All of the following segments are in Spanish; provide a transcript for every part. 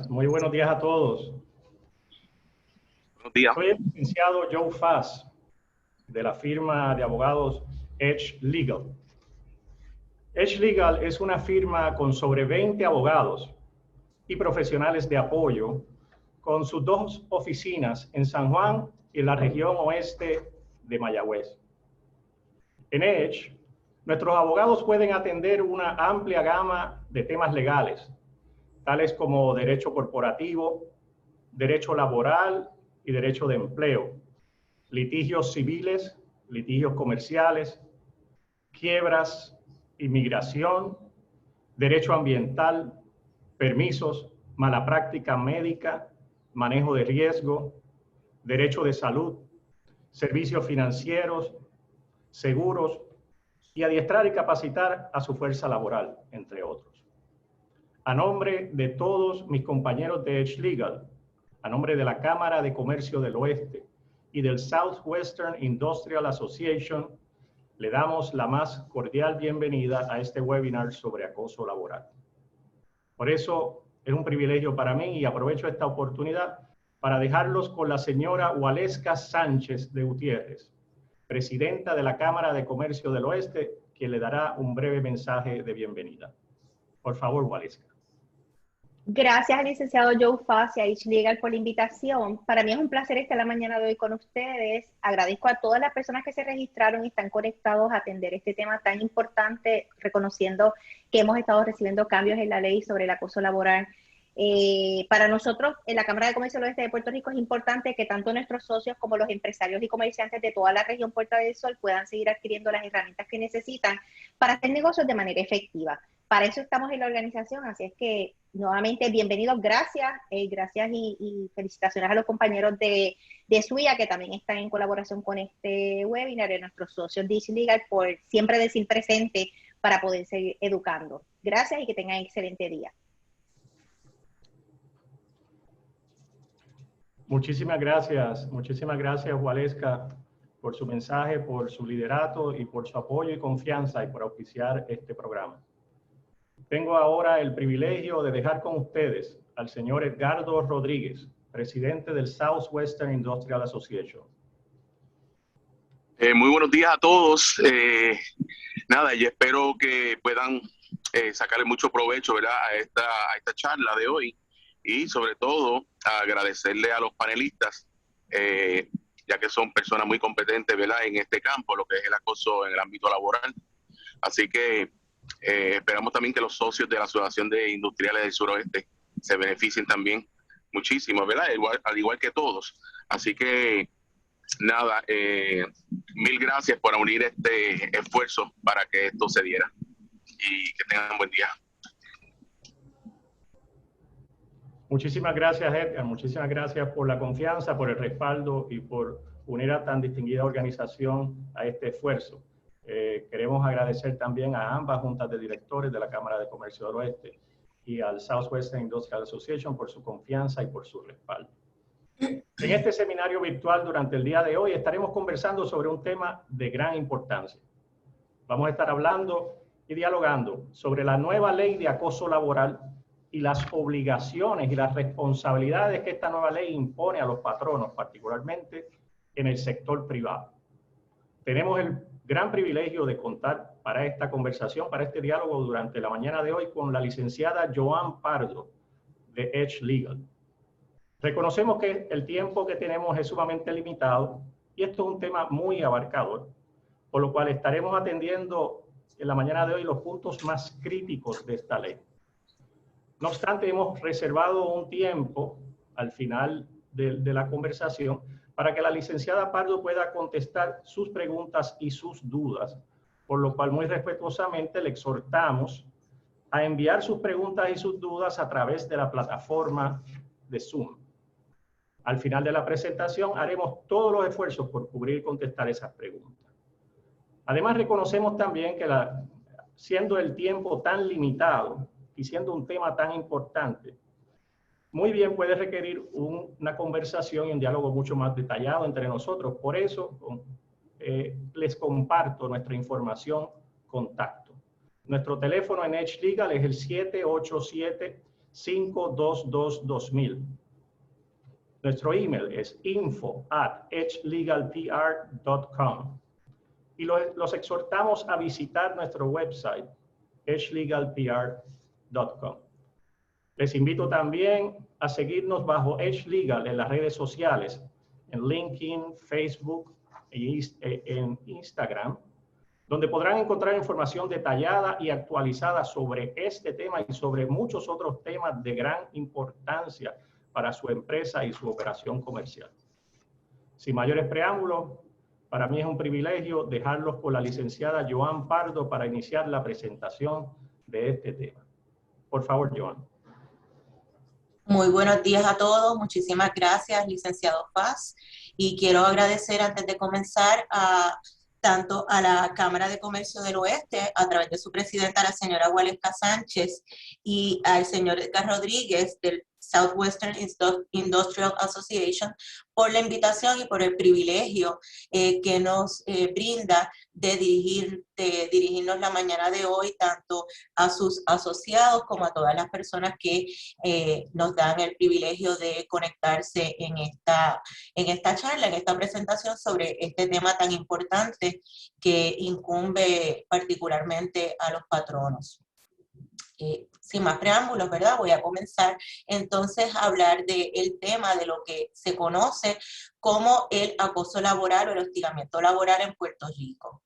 muy buenos días a todos. Buenos días. Soy el licenciado Joe Fass, de la firma de abogados Edge Legal. Edge Legal es una firma con sobre 20 abogados y profesionales de apoyo, con sus 2 oficinas en San Juan y en la región oeste de Mayagüez. En Edge, nuestros abogados pueden atender una amplia gama de temas legales, tales como derecho corporativo, derecho laboral y derecho de empleo, litigios civiles, litigios comerciales, quiebras, inmigración, derecho ambiental, permisos, mala práctica médica, manejo de riesgo, derecho de salud, servicios financieros, seguros y adiestrar y capacitar a su fuerza laboral, entre otros. A nombre de todos mis compañeros de Edge Legal, a nombre de la Cámara de Comercio del Oeste y del Southwestern Industrial Association, le damos la más cordial bienvenida a este webinar sobre acoso laboral. Por eso es un privilegio para mí y aprovecho esta oportunidad para dejarlos con la señora Waleska Sánchez de Gutiérrez, presidenta de la Cámara de Comercio del Oeste, quien le dará un breve mensaje de bienvenida. Por favor, Waleska. Gracias al licenciado Joe Fass y a Edge Legal por la invitación. Para mí es un placer estar la mañana de hoy con ustedes. Agradezco a todas las personas que se registraron y están conectados a atender este tema tan importante, reconociendo que hemos estado recibiendo cambios en la ley sobre el acoso laboral. Para nosotros, en la Cámara de Comercio del Oeste de Puerto Rico, es importante que tanto nuestros socios como los empresarios y comerciantes de toda la región Puerta del Sol puedan seguir adquiriendo las herramientas que necesitan para hacer negocios de manera efectiva. Para eso estamos en la organización, así es que nuevamente bienvenidos, gracias y felicitaciones a los compañeros de SUIA que también están en colaboración con este webinar y a nuestros socios de Edge Legal por siempre decir presente para poder seguir educando. Gracias y que tengan excelente día. Muchísimas gracias, Waleska, por su mensaje, por su liderato y por su apoyo y confianza y por auspiciar este programa. Tengo ahora el privilegio de dejar con ustedes al señor Edgardo Rodríguez, presidente del Southwestern Industrial Association. Muy buenos días a todos. Nada, y espero que puedan sacarle mucho provecho, ¿verdad?, a esta charla de hoy, y sobre todo agradecerle a los panelistas, ya que son personas muy competentes, ¿verdad?, en este campo, lo que es el acoso en el ámbito laboral. Así que esperamos también que los socios de la Asociación de Industriales del Suroeste se beneficien también muchísimo, ¿verdad?, al igual que todos. Así que nada, mil gracias por unir este esfuerzo para que esto se diera, y que tengan un buen día. Muchísimas gracias, Edgar. Muchísimas gracias por la confianza, por el respaldo y por unir a tan distinguida organización a este esfuerzo. Queremos agradecer también a ambas juntas de directores de la Cámara de Comercio del Oeste y al Southwestern Industrial Association por su confianza y por su respaldo. En este seminario virtual durante el día de hoy estaremos conversando sobre un tema de gran importancia. Vamos a estar hablando y dialogando sobre la nueva ley de acoso laboral y las obligaciones y las responsabilidades que esta nueva ley impone a los patronos, particularmente en el sector privado. Tenemos el gran privilegio de contar para esta conversación, para este diálogo durante la mañana de hoy, con la licenciada Joan Pardo de Edge Legal. Reconocemos que el tiempo que tenemos es sumamente limitado y esto es un tema muy abarcador, por lo cual estaremos atendiendo en la mañana de hoy los puntos más críticos de esta ley. No obstante, hemos reservado un tiempo al final de la conversación para que la licenciada Pardo pueda contestar sus preguntas y sus dudas, por lo cual muy respetuosamente le exhortamos a enviar sus preguntas y sus dudas a través de la plataforma de Zoom. Al final de la presentación haremos todos los esfuerzos por cubrir y contestar esas preguntas. Además, reconocemos también que siendo el tiempo tan limitado y siendo un tema tan importante, muy bien puede requerir una conversación y un diálogo mucho más detallado entre nosotros. Por eso les comparto nuestra información contacto. Nuestro teléfono en Edge Legal es el 522-2000. Nuestro email es info@edgelegalpr.com. Y los exhortamos a visitar nuestro website, edgelegalpr.com. Les invito también a seguirnos bajo Edge Legal en las redes sociales, en LinkedIn, Facebook e en Instagram, donde podrán encontrar información detallada y actualizada sobre este tema y sobre muchos otros temas de gran importancia para su empresa y su operación comercial. Sin mayores preámbulos, para mí es un privilegio dejarlos con la licenciada Joan Pardo para iniciar la presentación de este tema. Por favor, Joan. Muy buenos días a todos. Muchísimas gracias, licenciado Paz. Y quiero agradecer antes de comenzar tanto a la Cámara de Comercio del Oeste, a través de su presidenta, la señora Gualesca Sánchez, y al señor Edgar Rodríguez del Southwestern Industrial Association, por la invitación y por el privilegio que nos brinda de dirigirnos la mañana de hoy, tanto a sus asociados como a todas las personas que nos dan el privilegio de conectarse en esta charla, en esta presentación sobre este tema tan importante que incumbe particularmente a los patronos. Sin más preámbulos, ¿verdad? Voy a comenzar entonces a hablar del tema de lo que se conoce como el acoso laboral o el hostigamiento laboral en Puerto Rico.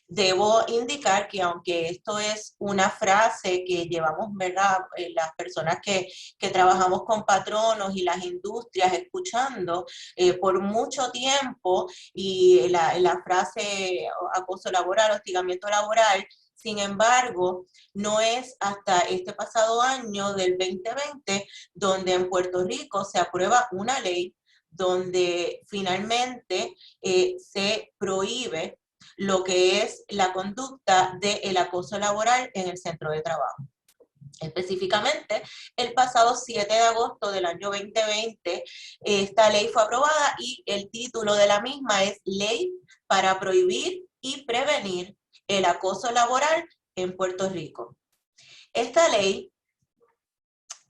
Debo indicar que aunque esto es una frase que llevamos, ¿verdad?, las personas que trabajamos con patronos y las industrias escuchando por mucho tiempo, y la frase acoso laboral, hostigamiento laboral, sin embargo, no es hasta este pasado año del 2020 donde en Puerto Rico se aprueba una ley donde finalmente se prohíbe lo que es la conducta del acoso laboral en el centro de trabajo. Específicamente, el pasado 7 de agosto del año 2020, esta ley fue aprobada y el título de la misma es Ley para prohibir y prevenir el acoso laboral en Puerto Rico. Esta ley,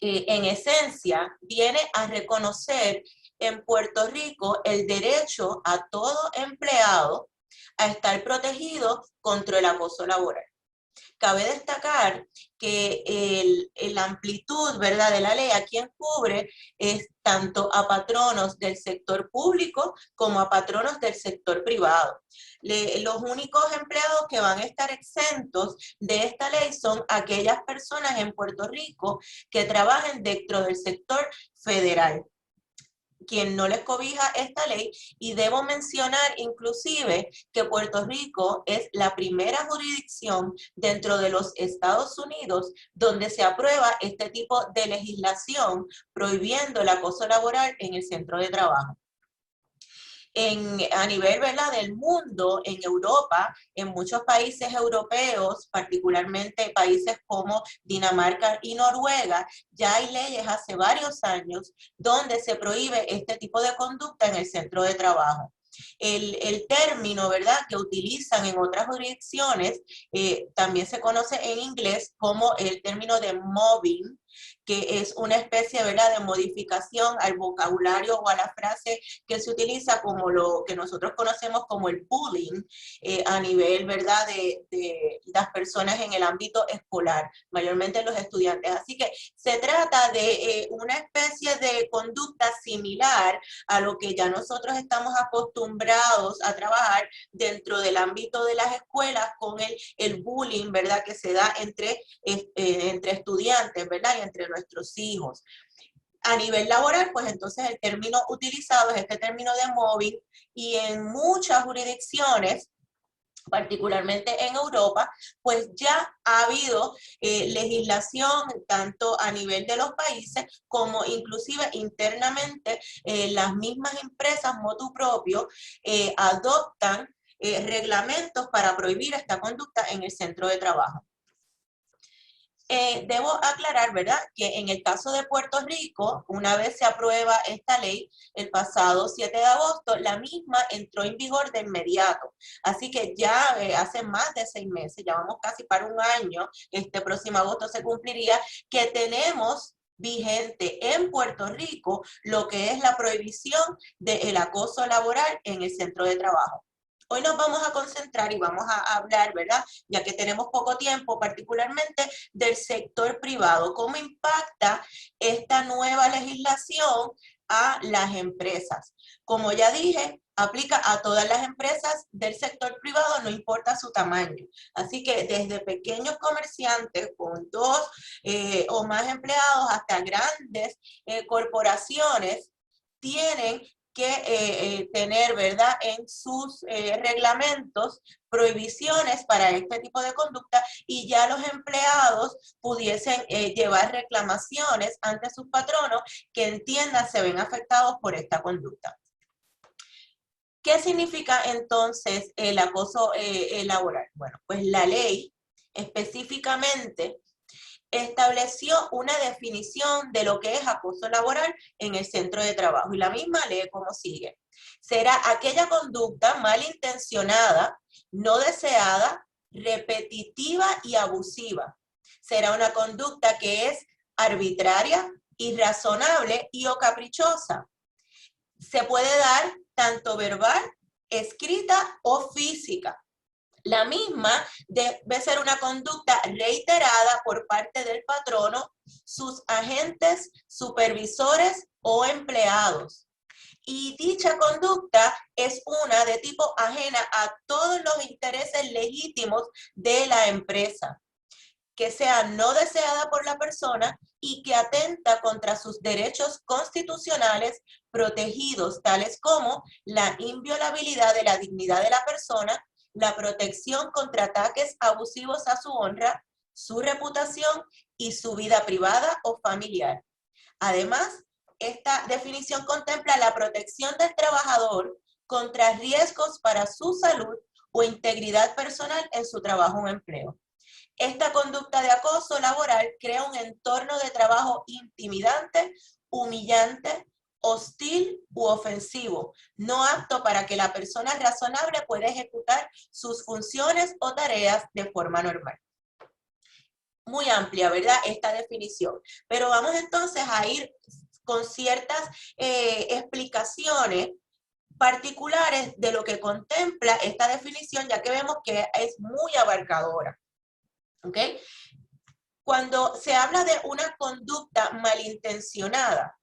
en esencia, viene a reconocer en Puerto Rico el derecho a todo empleado a estar protegido contra el acoso laboral. Cabe destacar que la amplitud, ¿verdad?, de la ley a quien cubre es tanto a patronos del sector público como a patronos del sector privado. Los únicos empleados que van a estar exentos de esta ley son aquellas personas en Puerto Rico que trabajen dentro del sector federal, quien no les cobija esta ley, y debo mencionar inclusive que Puerto Rico es la primera jurisdicción dentro de los Estados Unidos donde se aprueba este tipo de legislación prohibiendo el acoso laboral en el centro de trabajo. A nivel, ¿verdad?, del mundo, en Europa, en muchos países europeos, particularmente países como Dinamarca y Noruega, ya hay leyes hace varios años donde se prohíbe este tipo de conducta en el centro de trabajo. El término, ¿verdad?, que utilizan en otras jurisdicciones también se conoce en inglés como el término de mobbing, que es una especie, ¿verdad?, de modificación al vocabulario o a la frase que se utiliza como lo que nosotros conocemos como el bullying a nivel, ¿verdad?, de las personas en el ámbito escolar, mayormente los estudiantes. Así que se trata de una especie de conducta similar a lo que ya nosotros estamos acostumbrados a trabajar dentro del ámbito de las escuelas con el bullying, ¿verdad?, que se da entre estudiantes, ¿verdad?, y entre nuestros hijos. A nivel laboral, pues entonces el término utilizado es este término de mobbing, y en muchas jurisdicciones, particularmente en Europa, pues ya ha habido legislación tanto a nivel de los países como inclusive internamente las mismas empresas motu propio adoptan reglamentos para prohibir esta conducta en el centro de trabajo. Debo aclarar, ¿verdad?, que en el caso de Puerto Rico, una vez se aprueba esta ley, el pasado 7 de agosto, la misma entró en vigor de inmediato. Así que ya hace más de 6 meses, ya vamos casi para un año, este próximo agosto se cumpliría, que tenemos vigente en Puerto Rico lo que es la prohibición del acoso laboral en el centro de trabajo. Hoy nos vamos a concentrar y vamos a hablar, ¿verdad? Ya que tenemos poco tiempo, particularmente del sector privado. ¿Cómo impacta esta nueva legislación a las empresas? Como ya dije, aplica a todas las empresas del sector privado, no importa su tamaño. Así que desde pequeños comerciantes con 2 o más empleados hasta grandes corporaciones tienen que tener, ¿verdad?, en sus reglamentos prohibiciones para este tipo de conducta, y ya los empleados pudiesen llevar reclamaciones ante sus patronos que entiendan se ven afectados por esta conducta. ¿Qué significa entonces el acoso laboral? Bueno, pues la ley específicamente estableció una definición de lo que es acoso laboral en el centro de trabajo, y la misma lee como sigue. Será aquella conducta malintencionada, no deseada, repetitiva y abusiva. Será una conducta que es arbitraria, irrazonable y o caprichosa. Se puede dar tanto verbal, escrita o física. La misma debe ser una conducta reiterada por parte del patrono, sus agentes, supervisores o empleados. Y dicha conducta es una de tipo ajena a todos los intereses legítimos de la empresa, que sea no deseada por la persona y que atenta contra sus derechos constitucionales protegidos, tales como la inviolabilidad de la dignidad de la persona, la protección contra ataques abusivos a su honra, su reputación y su vida privada o familiar. Además, esta definición contempla la protección del trabajador contra riesgos para su salud o integridad personal en su trabajo o empleo. Esta conducta de acoso laboral crea un entorno de trabajo intimidante, humillante, hostil u ofensivo, no apto para que la persona razonable pueda ejecutar sus funciones o tareas de forma normal. Muy amplia, ¿verdad?, esta definición. Pero vamos entonces a ir con ciertas explicaciones particulares de lo que contempla esta definición, ya que vemos que es muy abarcadora. ¿Ok? Cuando se habla de una conducta malintencionada,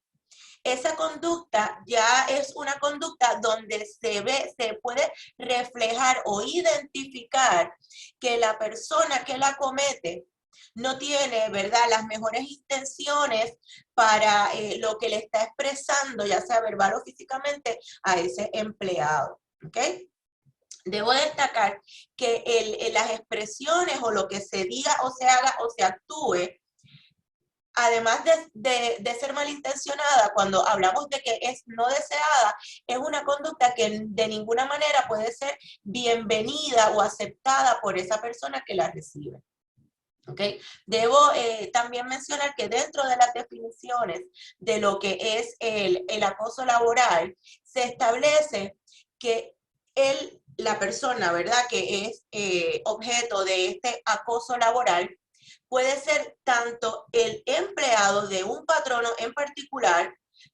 esa conducta ya es una conducta donde se puede reflejar o identificar que la persona que la comete no tiene, ¿verdad?, las mejores intenciones para lo que le está expresando, ya sea verbal o físicamente, a ese empleado. ¿Ok? Debo destacar que las expresiones o lo que se diga o se haga o se actúe, además de ser malintencionada, cuando hablamos de que es no deseada, es una conducta que de ninguna manera puede ser bienvenida o aceptada por esa persona que la recibe. ¿Okay? Debo también mencionar que dentro de las definiciones de lo que es el acoso laboral, se establece que la persona, ¿verdad?, que es objeto de este acoso laboral, puede ser tanto el empleado de un patrono en particular,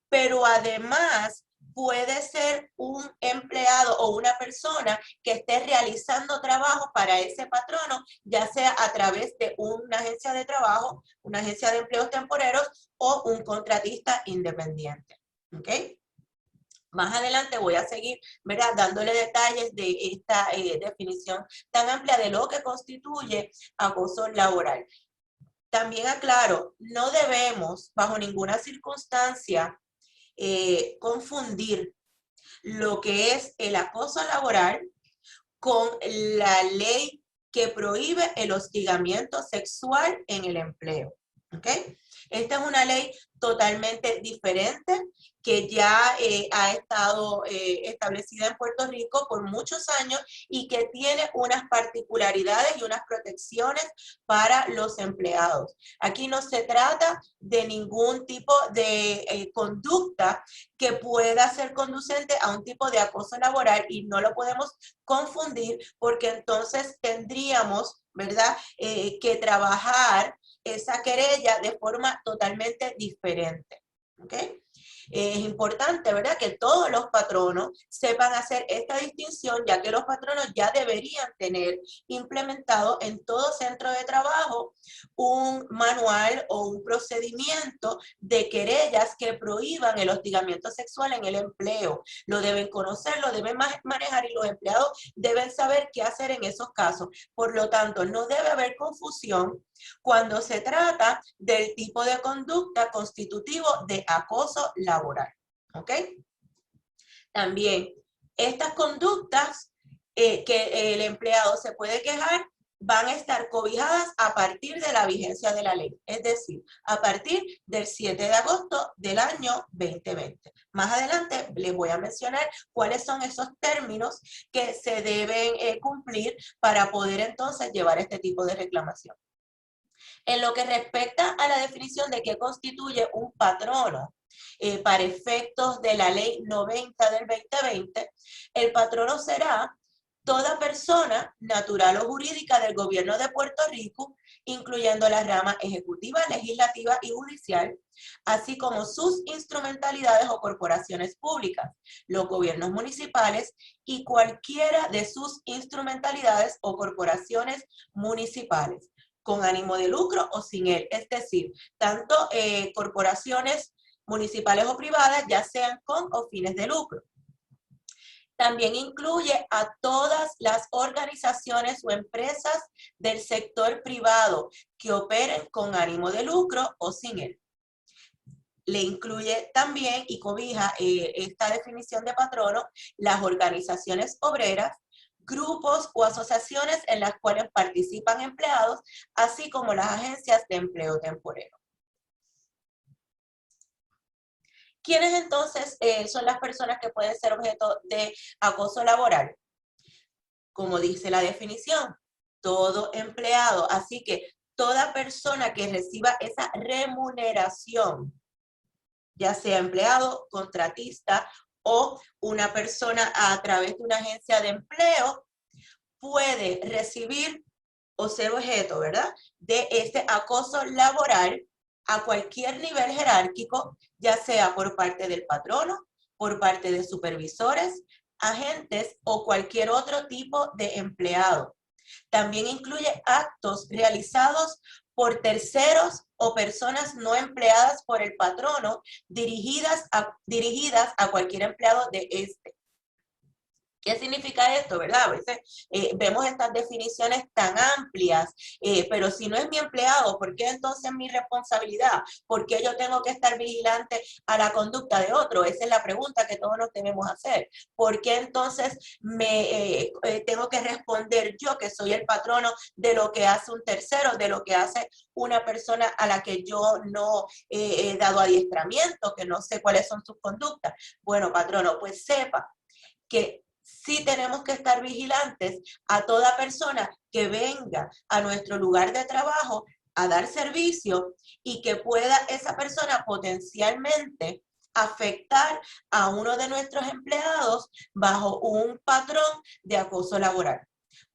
pero además puede ser un empleado o una persona que esté realizando trabajo para ese patrono, ya sea a través de una agencia de trabajo, una agencia de empleos temporeros o un contratista independiente. ¿Ok? Más adelante voy a seguir, ¿verdad?, dándole detalles de esta definición tan amplia de lo que constituye acoso laboral. También aclaro, no debemos bajo ninguna circunstancia confundir lo que es el acoso laboral con la ley que prohíbe el hostigamiento sexual en el empleo. ¿Ok? Esta es una ley totalmente diferente que ya ha estado establecida en Puerto Rico por muchos años y que tiene unas particularidades y unas protecciones para los empleados. Aquí no se trata de ningún tipo de conducta que pueda ser conducente a un tipo de acoso laboral, y no lo podemos confundir porque entonces tendríamos, ¿verdad?, que trabajar esa querella de forma totalmente diferente. ¿Ok? Es importante, ¿verdad?, que todos los patronos sepan hacer esta distinción, ya que los patronos ya deberían tener implementado en todo centro de trabajo un manual o un procedimiento de querellas que prohíban el hostigamiento sexual en el empleo. Lo deben conocer, lo deben manejar y los empleados deben saber qué hacer en esos casos. Por lo tanto, no debe haber confusión cuando se trata del tipo de conducta constitutivo de acoso laboral. ¿Ok? También, estas conductas que el empleado se puede quejar van a estar cobijadas a partir de la vigencia de la ley, es decir, a partir del 7 de agosto del año 2020. Más adelante les voy a mencionar cuáles son esos términos que se deben cumplir para poder entonces llevar este tipo de reclamación. En lo que respecta a la definición de qué constituye un patrono, para efectos de la ley 90 del 2020, el patrono será toda persona natural o jurídica del gobierno de Puerto Rico, incluyendo la rama ejecutiva, legislativa y judicial, así como sus instrumentalidades o corporaciones públicas, los gobiernos municipales y cualquiera de sus instrumentalidades o corporaciones municipales, con ánimo de lucro o sin él, es decir, tanto corporaciones municipales o privadas, ya sean con o fines de lucro. También incluye a todas las organizaciones o empresas del sector privado que operen con ánimo de lucro o sin él. Le incluye también y cobija esta definición de patrono las organizaciones obreras, grupos o asociaciones en las cuales participan empleados, así como las agencias de empleo temporero. ¿Quiénes entonces son las personas que pueden ser objeto de acoso laboral? Como dice la definición, todo empleado, así que toda persona que reciba esa remuneración, ya sea empleado, contratista o una persona a través de una agencia de empleo, puede recibir o ser objeto, ¿verdad?, de este acoso laboral a cualquier nivel jerárquico, ya sea por parte del patrono, por parte de supervisores, agentes o cualquier otro tipo de empleado. También incluye actos realizados por terceros o personas no empleadas por el patrono dirigidas a cualquier empleado de este. ¿Qué significa esto, verdad? A veces vemos estas definiciones tan amplias, pero si no es mi empleado, ¿por qué entonces es mi responsabilidad? ¿Por qué yo tengo que estar vigilante a la conducta de otro? Esa es la pregunta que todos nos debemos hacer. ¿Por qué entonces tengo que responder yo, que soy el patrono, de lo que hace un tercero, de lo que hace una persona a la que yo no he dado adiestramiento, que no sé cuáles son sus conductas? Bueno, patrono, pues sepa que sí tenemos que estar vigilantes a toda persona que venga a nuestro lugar de trabajo a dar servicio y que pueda esa persona potencialmente afectar a uno de nuestros empleados bajo un patrón de acoso laboral.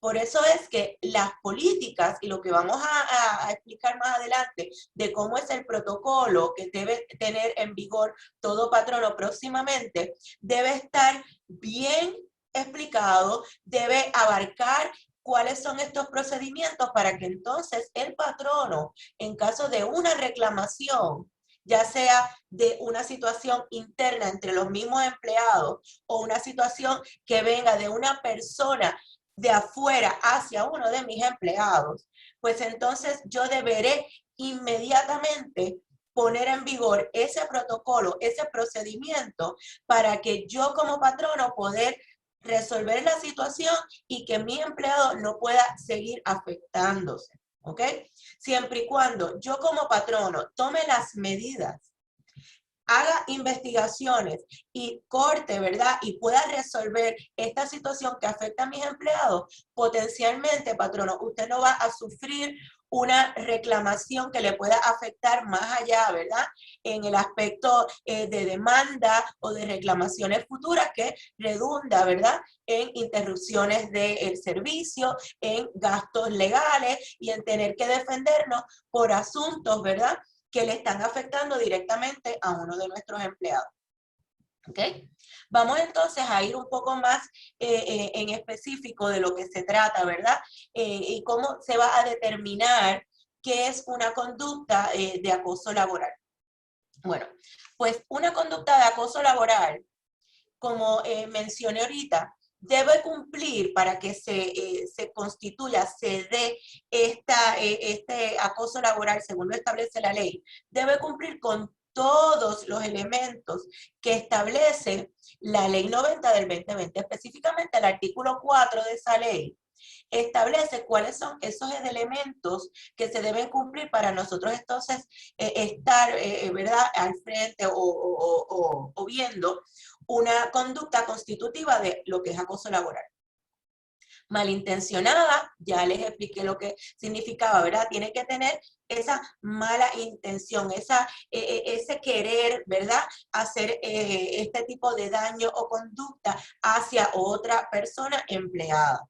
Por eso es que las políticas y lo que vamos a explicar más adelante de cómo es el protocolo que debe tener en vigor todo patrono próximamente, debe estar bien explicado, debe abarcar cuáles son estos procedimientos para que entonces el patrono, en caso de una reclamación, ya sea de una situación interna entre los mismos empleados o una situación que venga de una persona de afuera hacia uno de mis empleados, pues entonces yo deberé inmediatamente poner en vigor ese protocolo, ese procedimiento, para que yo como patrono poder resolver la situación y que mi empleado no pueda seguir afectándose, ¿ok? Siempre y cuando yo como patrono tome las medidas, haga investigaciones y corte, ¿verdad?, y pueda resolver esta situación que afecta a mis empleados, potencialmente, patrono, usted no va a sufrir una reclamación que le pueda afectar más allá, ¿verdad? En el aspecto de demanda o de reclamaciones futuras que redunda, ¿verdad? En interrupciones del servicio, en gastos legales y en tener que defendernos por asuntos, ¿verdad? Que le están afectando directamente a uno de nuestros empleados. ¿Ok? Vamos entonces a ir un poco más en específico de lo que se trata, ¿verdad? Y cómo se va a determinar qué es una conducta de acoso laboral. Bueno, pues una conducta de acoso laboral, como mencioné ahorita, debe cumplir para que se constituya, se dé este acoso laboral según lo establece la ley, debe cumplir con todos los elementos que establece la ley 90 del 2020, específicamente el artículo 4 de esa ley. Establece cuáles son esos elementos que se deben cumplir para nosotros entonces estar, ¿verdad?, al frente o viendo una conducta constitutiva de lo que es acoso laboral. Malintencionada, ya les expliqué lo que significaba, ¿verdad? Tiene que tener esa mala intención, ese querer, ¿verdad? Hacer este tipo de daño o conducta hacia otra persona empleada.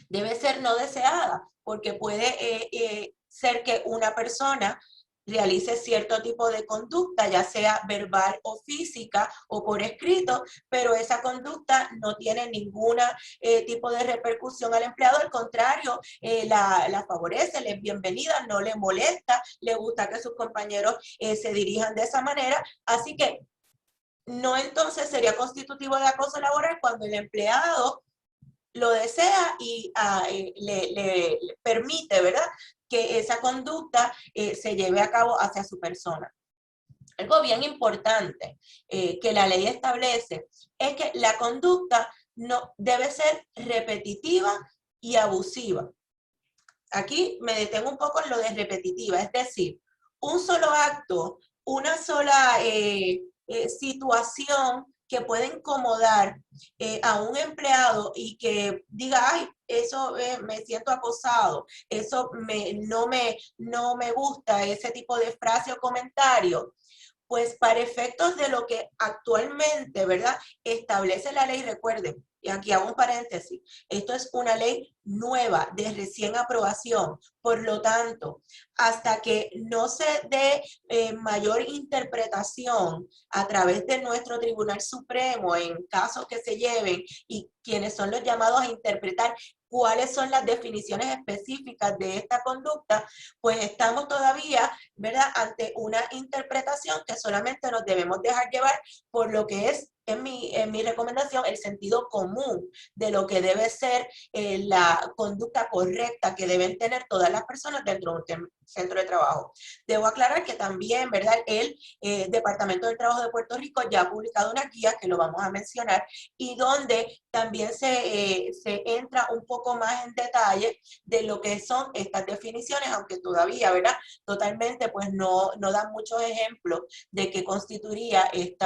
Debe ser no deseada, porque puede ser que una persona realice cierto tipo de conducta, ya sea verbal o física o por escrito, pero esa conducta no tiene ningún tipo de repercusión al empleado, al contrario, la favorece, le es bienvenida, no le molesta, le gusta que sus compañeros se dirijan de esa manera, así que no entonces sería constitutivo de acoso laboral cuando el empleado lo desea y le permite, ¿verdad?, que esa conducta se lleve a cabo hacia su persona. Algo bien importante que la ley establece es que la conducta no debe ser repetitiva y abusiva. Aquí me detengo un poco en lo de repetitiva, es decir, un solo acto, una sola situación que puede incomodar a un empleado y que diga, ay, eso me siento acosado, eso no me gusta, ese tipo de frase o comentario. Pues para efectos de lo que actualmente, ¿verdad?, establece la ley, recuerden, y aquí hago un paréntesis, esto es una ley nueva, de recién aprobación, por lo tanto, hasta que no se dé mayor interpretación a través de nuestro Tribunal Supremo en casos que se lleven y quienes son los llamados a interpretar cuáles son las definiciones específicas de esta conducta, pues estamos todavía, ¿verdad?, ante una interpretación que solamente nos debemos dejar llevar por lo que es, en mi recomendación, el sentido común de lo que debe ser la conducta correcta que deben tener todas las personas dentro de un centro de trabajo. Debo aclarar que también, ¿verdad?, el Departamento del Trabajo de Puerto Rico ya ha publicado una guía que lo vamos a mencionar y donde también se entra un poco más en detalle de lo que son estas definiciones, aunque todavía, ¿verdad?, totalmente pues no dan muchos ejemplos de qué constituiría este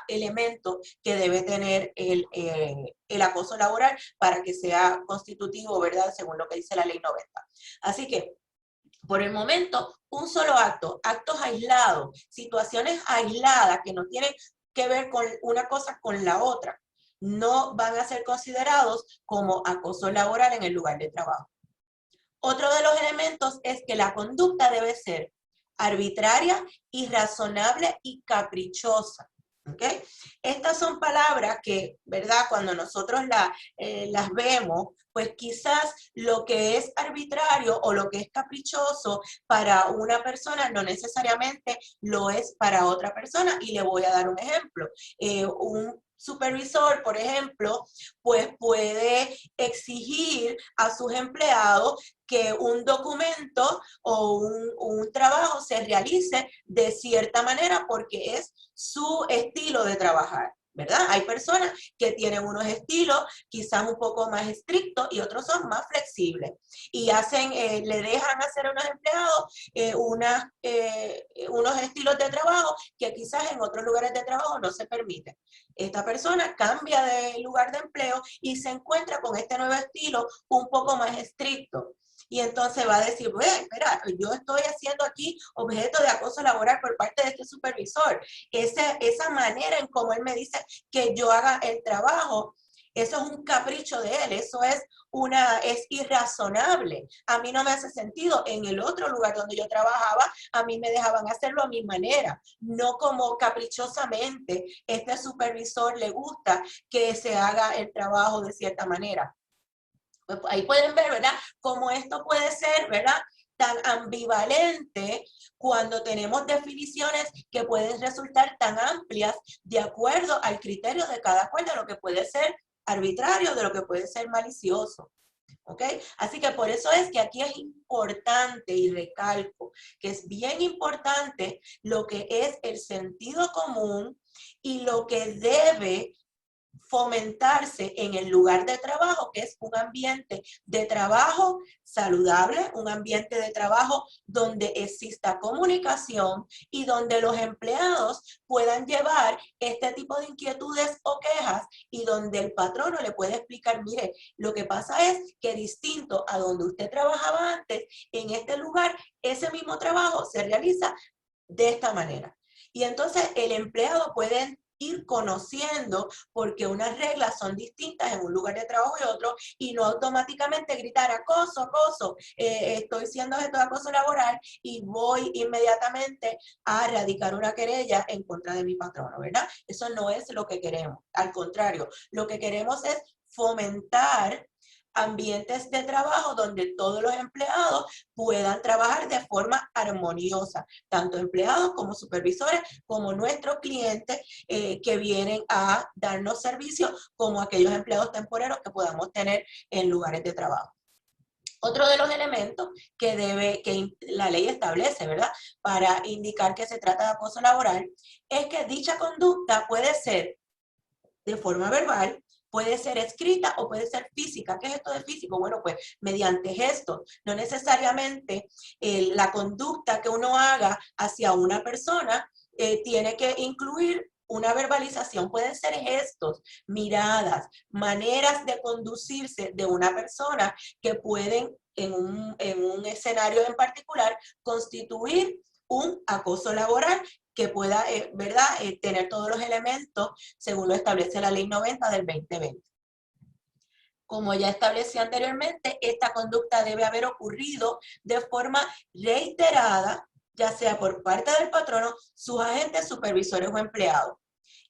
elemento que debe tener el acoso laboral para que sea constitutivo, ¿verdad?, según lo que dice la ley 90. Así que, por el momento, un solo acto, actos aislados, situaciones aisladas que no tienen que ver con una cosa con la otra, no van a ser considerados como acoso laboral en el lugar de trabajo. Otro de los elementos es que la conducta debe ser arbitraria, irrazonable y caprichosa. ¿Okay? Estas son palabras que, ¿verdad?, cuando nosotros las vemos, pues quizás lo que es arbitrario o lo que es caprichoso para una persona no necesariamente lo es para otra persona. Y le voy a dar un ejemplo. Un supervisor, por ejemplo, pues puede exigir a sus empleados que un documento o un trabajo se realice de cierta manera porque es su estilo de trabajar, ¿verdad? Hay personas que tienen unos estilos quizás un poco más estrictos y otros son más flexibles y le dejan hacer a unos empleados unos estilos de trabajo que quizás en otros lugares de trabajo no se permiten. Esta persona cambia de lugar de empleo y se encuentra con este nuevo estilo un poco más estricto. Y entonces va a decir, bueno, espera, yo estoy haciendo aquí objeto de acoso laboral por parte de este supervisor. Esa manera en cómo él me dice que yo haga el trabajo, eso es un capricho de él, eso es irrazonable. A mí no me hace sentido. En el otro lugar donde yo trabajaba, a mí me dejaban hacerlo a mi manera, no como caprichosamente este supervisor le gusta que se haga el trabajo de cierta manera. Pues ahí pueden ver, ¿verdad?, cómo esto puede ser, ¿verdad?, tan ambivalente cuando tenemos definiciones que pueden resultar tan amplias de acuerdo al criterio de cada cual, de lo que puede ser arbitrario, de lo que puede ser malicioso. ¿Ok? Así que por eso es que aquí es importante, y recalco, que es bien importante lo que es el sentido común y lo que debe fomentarse en el lugar de trabajo, que es un ambiente de trabajo saludable, un ambiente de trabajo donde exista comunicación y donde los empleados puedan llevar este tipo de inquietudes o quejas y donde el patrono le puede explicar, mire, lo que pasa es que distinto a donde usted trabajaba antes, en este lugar, ese mismo trabajo se realiza de esta manera. Y entonces el empleado puede ir conociendo porque unas reglas son distintas en un lugar de trabajo y otro, y no automáticamente gritar acoso, acoso, estoy siendo objeto de acoso laboral y voy inmediatamente a radicar una querella en contra de mi patrono, ¿verdad? Eso no es lo que queremos. Al contrario, lo que queremos es fomentar ambientes de trabajo donde todos los empleados puedan trabajar de forma armoniosa, tanto empleados como supervisores, como nuestros clientes que vienen a darnos servicios, como aquellos empleados temporeros que podamos tener en lugares de trabajo. Otro de los elementos que la ley establece, ¿verdad?, para indicar que se trata de acoso laboral, es que dicha conducta puede ser de forma verbal, puede ser escrita o puede ser física. ¿Qué es esto de físico? Bueno, pues mediante gestos. No necesariamente la conducta que uno haga hacia una persona tiene que incluir una verbalización. Pueden ser gestos, miradas, maneras de conducirse de una persona que pueden en un escenario en particular constituir un acoso laboral que pueda, ¿verdad?, tener todos los elementos según lo establece la Ley 90 del 2020. Como ya establecí anteriormente, esta conducta debe haber ocurrido de forma reiterada, ya sea por parte del patrono, sus agentes, supervisores o empleados.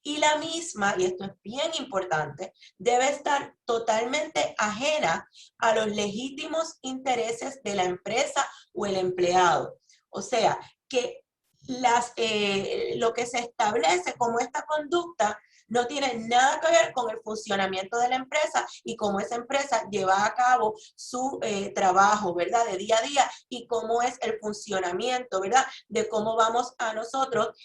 Y la misma, y esto es bien importante, debe estar totalmente ajena a los legítimos intereses de la empresa o el empleado. O sea, que lo que se establece como esta conducta no tiene nada que ver con el funcionamiento de la empresa y cómo esa empresa lleva a cabo su trabajo, ¿verdad?, de día a día, y cómo es el funcionamiento, ¿verdad?, de cómo vamos a nosotros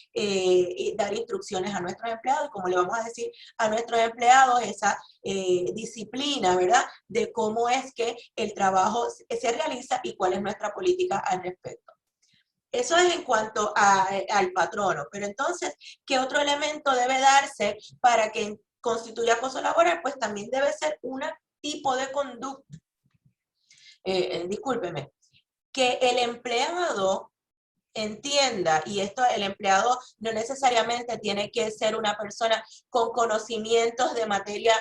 dar instrucciones a nuestros empleados y cómo le vamos a decir a nuestros empleados esa disciplina, ¿verdad?, de cómo es que el trabajo se realiza y cuál es nuestra política al respecto. Eso es en cuanto al patrono. Pero entonces, ¿qué otro elemento debe darse para que constituya acoso laboral? Pues también debe ser un tipo de conducta. Discúlpeme. Que el empleado entienda, y esto el empleado no necesariamente tiene que ser una persona con conocimientos de materia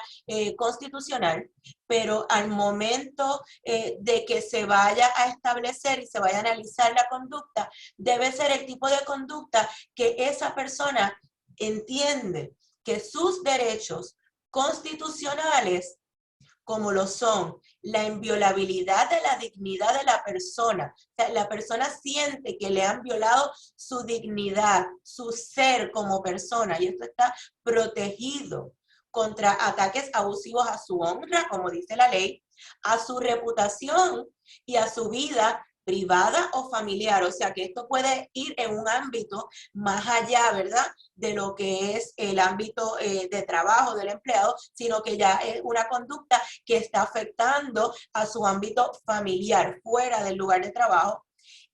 constitucional, pero al momento de que se vaya a establecer y se vaya a analizar la conducta, debe ser el tipo de conducta que esa persona entiende que sus derechos constitucionales, como lo son la inviolabilidad de la dignidad de la persona. O sea, la persona siente que le han violado su dignidad, su ser como persona, y esto está protegido contra ataques abusivos a su honra, como dice la ley, a su reputación y a su vida privada o familiar. O sea que esto puede ir en un ámbito más allá, ¿verdad?, de lo que es el ámbito de trabajo del empleado, sino que ya es una conducta que está afectando a su ámbito familiar, fuera del lugar de trabajo,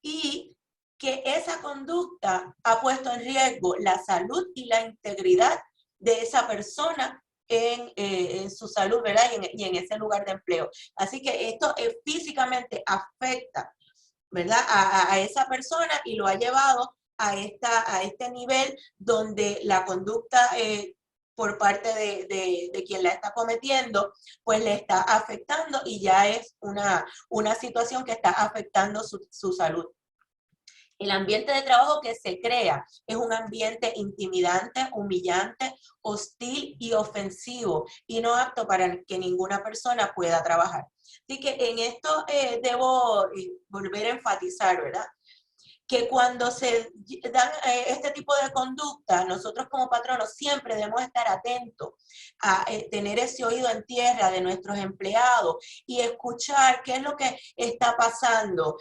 y que esa conducta ha puesto en riesgo la salud y la integridad de esa persona en su salud, ¿verdad? Y en ese lugar de empleo. Así que esto físicamente afecta, ¿verdad? A esa persona y lo ha llevado a este nivel donde la conducta por parte de quien la está cometiendo, pues le está afectando y ya es una situación que está afectando su salud. El ambiente de trabajo que se crea es un ambiente intimidante, humillante, hostil y ofensivo y no apto para que ninguna persona pueda trabajar. Así que en esto debo volver a enfatizar, ¿verdad? Que cuando se dan este tipo de conducta, nosotros como patronos siempre debemos estar atentos a tener ese oído en tierra de nuestros empleados y escuchar qué es lo que está pasando,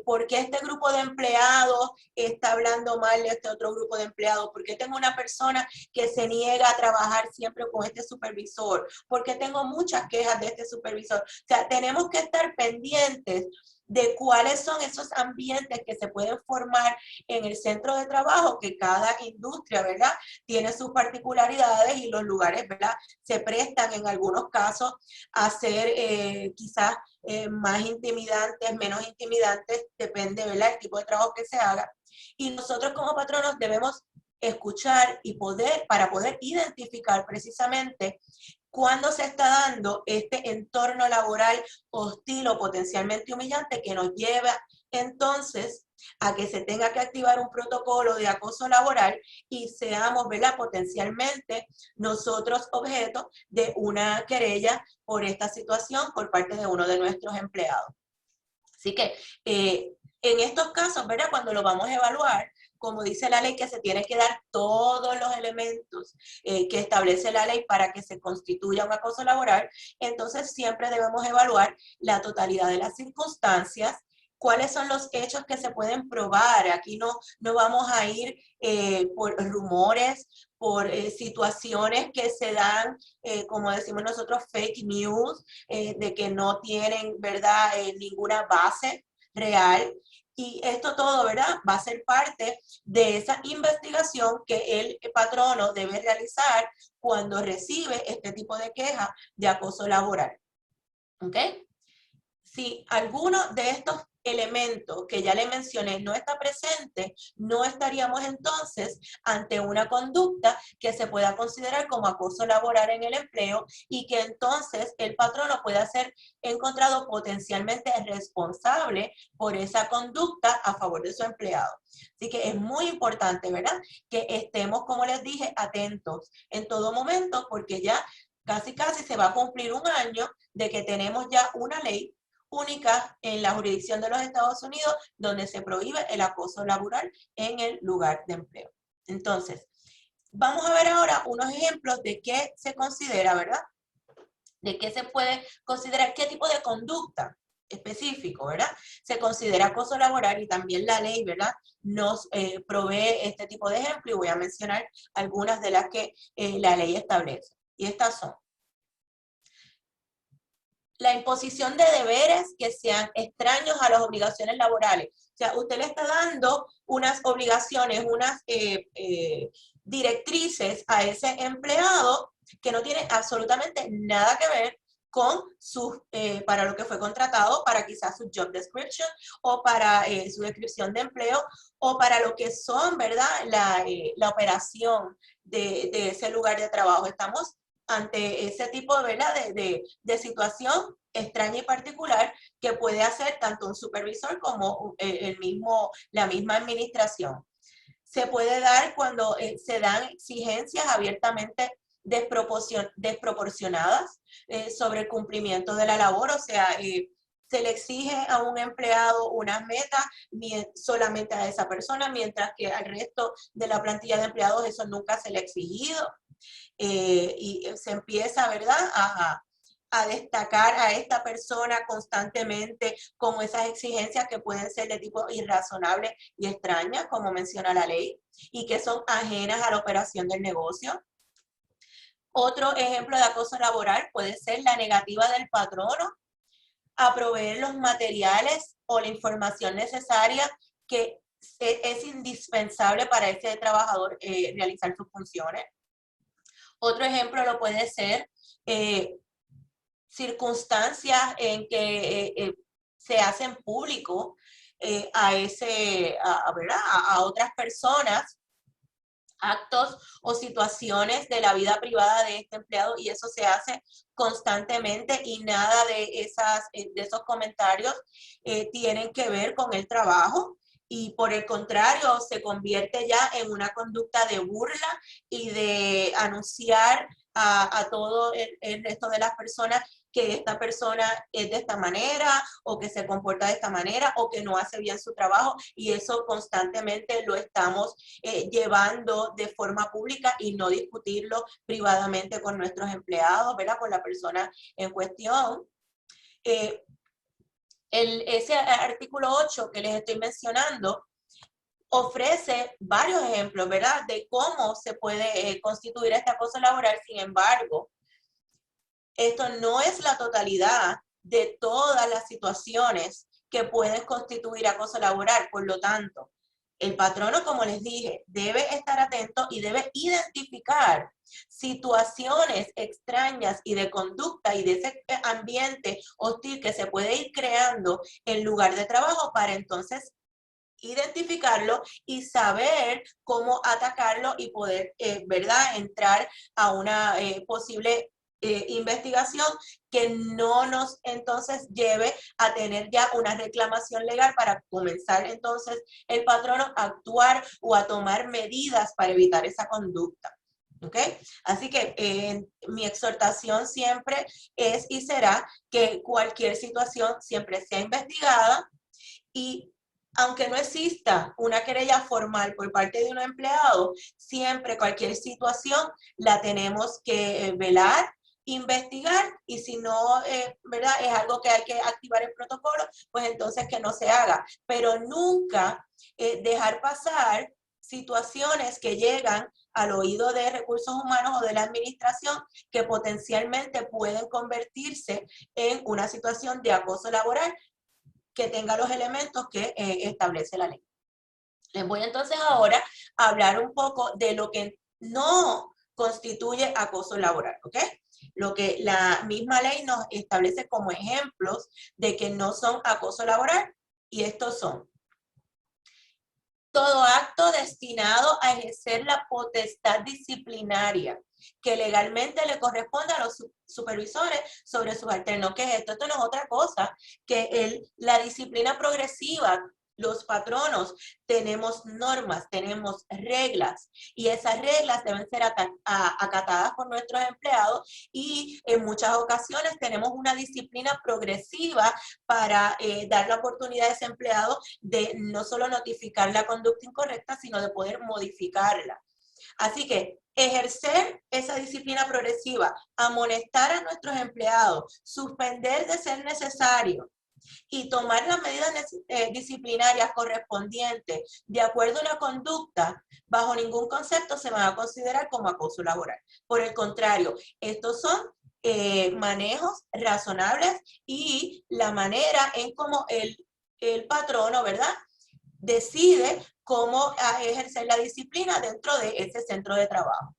por qué este grupo de empleados está hablando mal de este otro grupo de empleados, por qué tengo una persona que se niega a trabajar siempre con este supervisor, por qué tengo muchas quejas de este supervisor. O sea, tenemos que estar pendientes de cuáles son esos ambientes que se pueden formar en el centro de trabajo, que cada industria, ¿verdad?, tiene sus particularidades y los lugares, ¿verdad?, se prestan en algunos casos a ser quizás más intimidantes, menos intimidantes, depende, ¿verdad?, el tipo de trabajo que se haga. Y nosotros como patronos debemos escuchar y para poder identificar precisamente cuando se está dando este entorno laboral hostil o potencialmente humillante que nos lleva entonces a que se tenga que activar un protocolo de acoso laboral y seamos, ¿verdad?, potencialmente nosotros objeto de una querella por esta situación por parte de uno de nuestros empleados. Así que en estos casos, ¿verdad?, cuando lo vamos a evaluar, como dice la ley, que se tiene que dar todos los elementos que establece la ley para que se constituya un acoso laboral, entonces siempre debemos evaluar la totalidad de las circunstancias, cuáles son los hechos que se pueden probar. Aquí no vamos a ir por rumores, por situaciones que se dan, como decimos nosotros, fake news, de que no tienen, ¿verdad?, ninguna base real. Y esto todo, ¿verdad?, va a ser parte de esa investigación que el patrono debe realizar cuando recibe este tipo de queja de acoso laboral. ¿Ok? Si alguno de estos elementos que ya le mencioné no está presente, no estaríamos entonces ante una conducta que se pueda considerar como acoso laboral en el empleo y que entonces el patrono pueda ser encontrado potencialmente responsable por esa conducta a favor de su empleado. Así que es muy importante, ¿verdad?, que estemos, como les dije, atentos en todo momento, porque ya casi se va a cumplir un año de que tenemos ya una ley única en la jurisdicción de los Estados Unidos donde se prohíbe el acoso laboral en el lugar de empleo. Entonces, vamos a ver ahora unos ejemplos de qué se considera, ¿verdad?, de qué se puede considerar, qué tipo de conducta específico, ¿verdad?, se considera acoso laboral, y también la ley, ¿verdad?, nos provee este tipo de ejemplos, y voy a mencionar algunas de las que la ley establece. Y estas son: la imposición de deberes que sean extraños a las obligaciones laborales. O sea, usted le está dando unas obligaciones, unas directrices a ese empleado que no tienen absolutamente nada que ver con para lo que fue contratado, para quizás su job description o para su descripción de empleo o para lo que son, ¿verdad?, la operación de ese lugar de trabajo. Estamos ante ese tipo, ¿verdad?, de situación extraña y particular que puede hacer tanto un supervisor como la misma administración. Se puede dar cuando se dan exigencias abiertamente desproporcionadas sobre el cumplimiento de la labor. O sea, se le exige a un empleado unas metas solamente a esa persona, mientras que al resto de la plantilla de empleados eso nunca se le ha exigido. Y se empieza, ¿verdad?, a destacar a esta persona constantemente como esas exigencias que pueden ser de tipo irrazonable y extrañas, como menciona la ley, y que son ajenas a la operación del negocio. Otro ejemplo de acoso laboral puede ser la negativa del patrono a proveer los materiales o la información necesaria que es indispensable para ese trabajador realizar sus funciones. Otro ejemplo lo puede ser circunstancias en que se hacen público ¿verdad? A otras personas, actos o situaciones de la vida privada de este empleado, y eso se hace constantemente, y nada de esos comentarios tienen que ver con el trabajo, y por el contrario se convierte ya en una conducta de burla y de anunciar a todo el resto de las personas que esta persona es de esta manera, o que se comporta de esta manera, o que no hace bien su trabajo, y eso constantemente lo estamos llevando de forma pública, y no discutirlo privadamente con nuestros empleados, ¿verdad? Con la persona en cuestión. Ese artículo 8 que les estoy mencionando ofrece varios ejemplos, ¿verdad?, de cómo se puede constituir este acoso laboral. Sin embargo, esto no es la totalidad de todas las situaciones que pueden constituir acoso laboral. Por lo tanto, el patrono, como les dije, debe estar atento y debe identificar situaciones extrañas y de conducta y de ese ambiente hostil que se puede ir creando en lugar de trabajo, para entonces identificarlo y saber cómo atacarlo y poder, ¿verdad?, entrar a una posible investigación que no nos entonces lleve a tener ya una reclamación legal, para comenzar entonces el patrono a actuar o a tomar medidas para evitar esa conducta. ¿Ok? Así que mi exhortación siempre es y será que cualquier situación siempre sea investigada, y aunque no exista una querella formal por parte de un empleado, siempre cualquier situación la tenemos que velar, investigar, y si no, ¿verdad?, es algo que hay que activar el protocolo, pues entonces que no se haga. Pero nunca dejar pasar situaciones que llegan al oído de recursos humanos o de la administración, que potencialmente pueden convertirse en una situación de acoso laboral que tenga los elementos que establece la ley. Les voy entonces ahora a hablar un poco de lo que no constituye acoso laboral, ¿ok? Lo que la misma ley nos establece como ejemplos de que no son acoso laboral, y estos son: todo acto destinado a ejercer la potestad disciplinaria que legalmente le corresponde a los supervisores sobre sus alternos. ¿Qué es esto? Esto no es otra cosa que la disciplina progresiva. Los patronos tenemos normas, tenemos reglas, y esas reglas deben ser acatadas por nuestros empleados, y en muchas ocasiones tenemos una disciplina progresiva para dar la oportunidad a ese empleado de no solo notificar la conducta incorrecta, sino de poder modificarla. Así que ejercer esa disciplina progresiva, amonestar a nuestros empleados, suspender de ser necesario, y tomar las medidas disciplinarias correspondientes de acuerdo a una conducta, bajo ningún concepto se va a considerar como acoso laboral. Por el contrario, estos son manejos razonables, y la manera en cómo el patrono, ¿verdad?, decide cómo ejercer la disciplina dentro de ese centro de trabajo.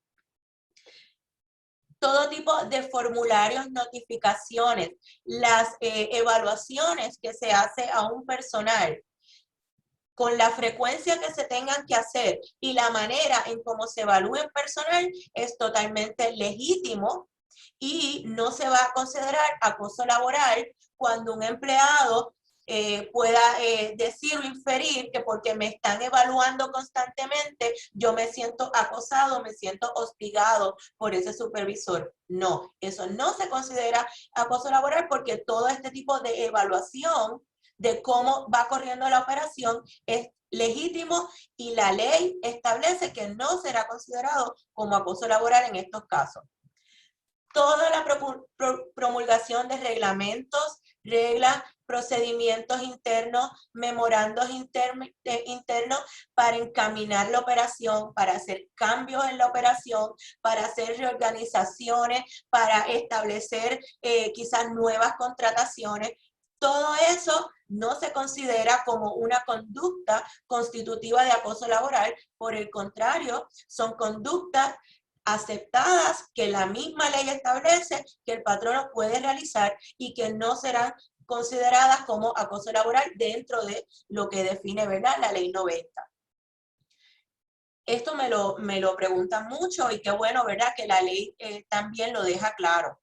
Todo tipo de formularios, notificaciones, las evaluaciones que se hace a un personal, con la frecuencia que se tengan que hacer y la manera en cómo se evalúe el personal, es totalmente legítimo, y no se va a considerar acoso laboral cuando un empleado pueda decir o inferir que porque me están evaluando constantemente, yo me siento acosado, me siento hostigado por ese supervisor. No, eso no se considera acoso laboral, porque todo este tipo de evaluación de cómo va corriendo la operación es legítimo, y la ley establece que no será considerado como acoso laboral en estos casos. Toda la promulgación de reglamentos, reglas, procedimientos internos, memorandos internos para encaminar la operación, para hacer cambios en la operación, para hacer reorganizaciones, para establecer quizás nuevas contrataciones. Todo eso no se considera como una conducta constitutiva de acoso laboral. Por el contrario, son conductas aceptadas que la misma ley establece que el patrono puede realizar y que no serán consideradas como acoso laboral dentro de lo que define, ¿verdad?, la ley 90. Esto me lo preguntan mucho y qué bueno, ¿verdad?, que la ley también lo deja claro.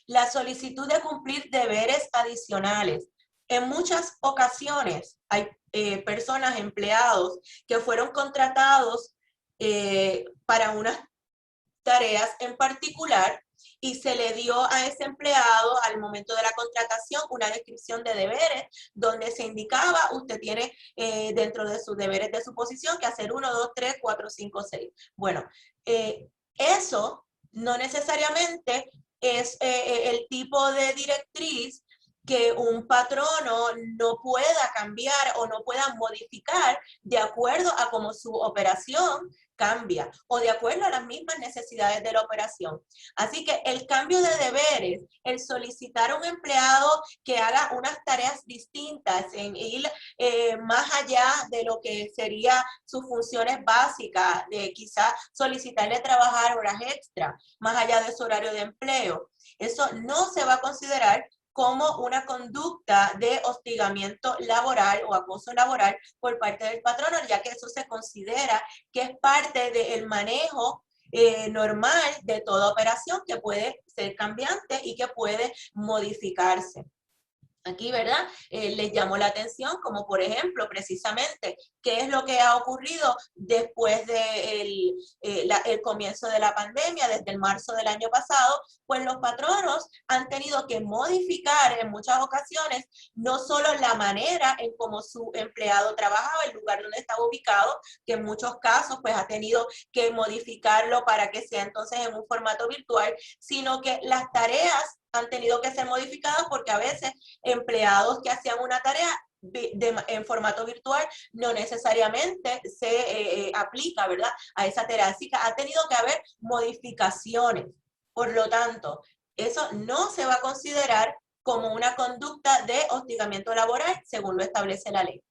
La solicitud de cumplir deberes adicionales. En muchas ocasiones hay personas, empleados, que fueron contratados para unas tareas en particular y se le dio a ese empleado al momento de la contratación una descripción de deberes donde se indicaba usted tiene dentro de sus deberes de su posición que hacer 1, 2, 3, 4, 5, 6. Bueno, eso no necesariamente es el tipo de directriz que un patrono no pueda cambiar o no pueda modificar de acuerdo a cómo su operación cambia o de acuerdo a las mismas necesidades de la operación. Así que el cambio de deberes, el solicitar a un empleado que haga unas tareas distintas, en ir más allá de lo que sería sus funciones básicas, de quizás solicitarle trabajar horas extra, más allá de su horario de empleo, eso no se va a considerar como una conducta de hostigamiento laboral o acoso laboral por parte del patrono, ya que eso se considera que es parte del manejo normal de toda operación que puede ser cambiante y que puede modificarse. Aquí, ¿verdad? Les llamó la atención, como por ejemplo, precisamente, qué es lo que ha ocurrido después del el comienzo de la pandemia, desde el marzo del año pasado, pues los patronos han tenido que modificar en muchas ocasiones no solo la manera en cómo su empleado trabajaba, el lugar donde estaba ubicado, que en muchos casos pues ha tenido que modificarlo para que sea entonces en un formato virtual, sino que las tareas han tenido que ser modificadas porque a veces empleados que hacían una tarea en formato virtual no necesariamente se aplica, ¿verdad?, a esa tarea. Así que ha tenido que haber modificaciones. Por lo tanto, eso no se va a considerar como una conducta de hostigamiento laboral según lo establece la ley.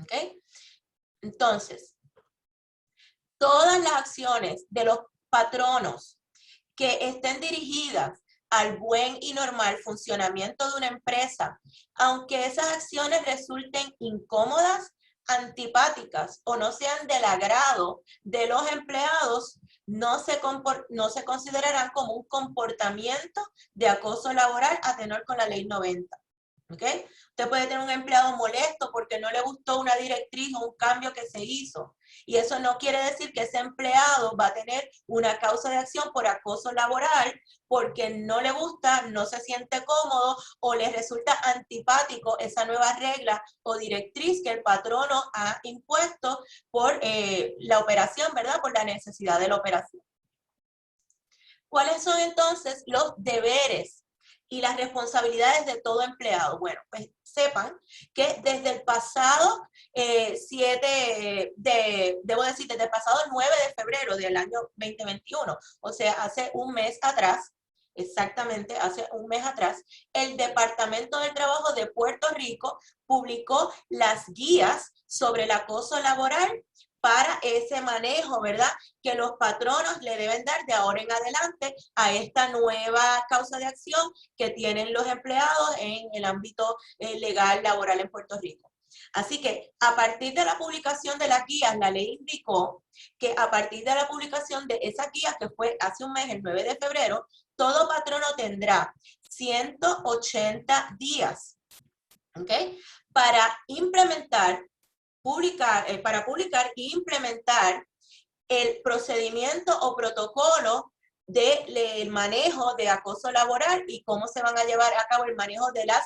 ¿Ok? Entonces, todas las acciones de los patronos que estén dirigidas al buen y normal funcionamiento de una empresa, aunque esas acciones resulten incómodas, antipáticas o no sean del agrado de los empleados, no se considerarán como un comportamiento de acoso laboral a tenor con la ley 90. ¿Ok? Usted puede tener un empleado molesto porque no le gustó una directriz o un cambio que se hizo. Y eso no quiere decir que ese empleado va a tener una causa de acción por acoso laboral porque no le gusta, no se siente cómodo o le resulta antipático esa nueva regla o directriz que el patrono ha impuesto por la operación, ¿verdad? Por la necesidad de la operación. ¿Cuáles son entonces los deberes y las responsabilidades de todo empleado? Bueno, pues sepan que desde el pasado desde el pasado 9 de febrero del año 2021, o sea, hace un mes atrás, exactamente hace un mes atrás, el Departamento del Trabajo de Puerto Rico publicó las guías sobre el acoso laboral para ese manejo, ¿verdad?, que los patronos le deben dar de ahora en adelante a esta nueva causa de acción que tienen los empleados en el ámbito legal laboral en Puerto Rico. Así que a partir de la publicación de las guías, la ley indicó que a partir de la publicación de esas guías, que fue hace un mes, el 9 de febrero, todo patrono tendrá 180 días, ¿ok?, para implementar e implementar el procedimiento o protocolo del manejo de acoso laboral y cómo se van a llevar a cabo el manejo de las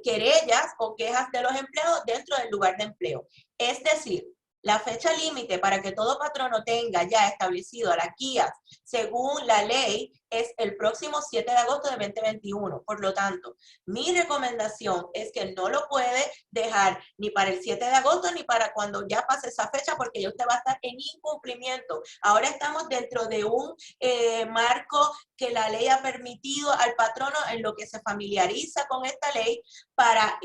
querellas o quejas de los empleados dentro del lugar de empleo. Es decir, la fecha límite para que todo patrono tenga ya establecido las guías según la ley es el próximo 7 de agosto de 2021. Por lo tanto, mi recomendación es que no lo puede dejar ni para el 7 de agosto ni para cuando ya pase esa fecha, porque ya usted va a estar en incumplimiento. Ahora estamos dentro de un marco que la ley ha permitido al patrono en lo que se familiariza con esta ley para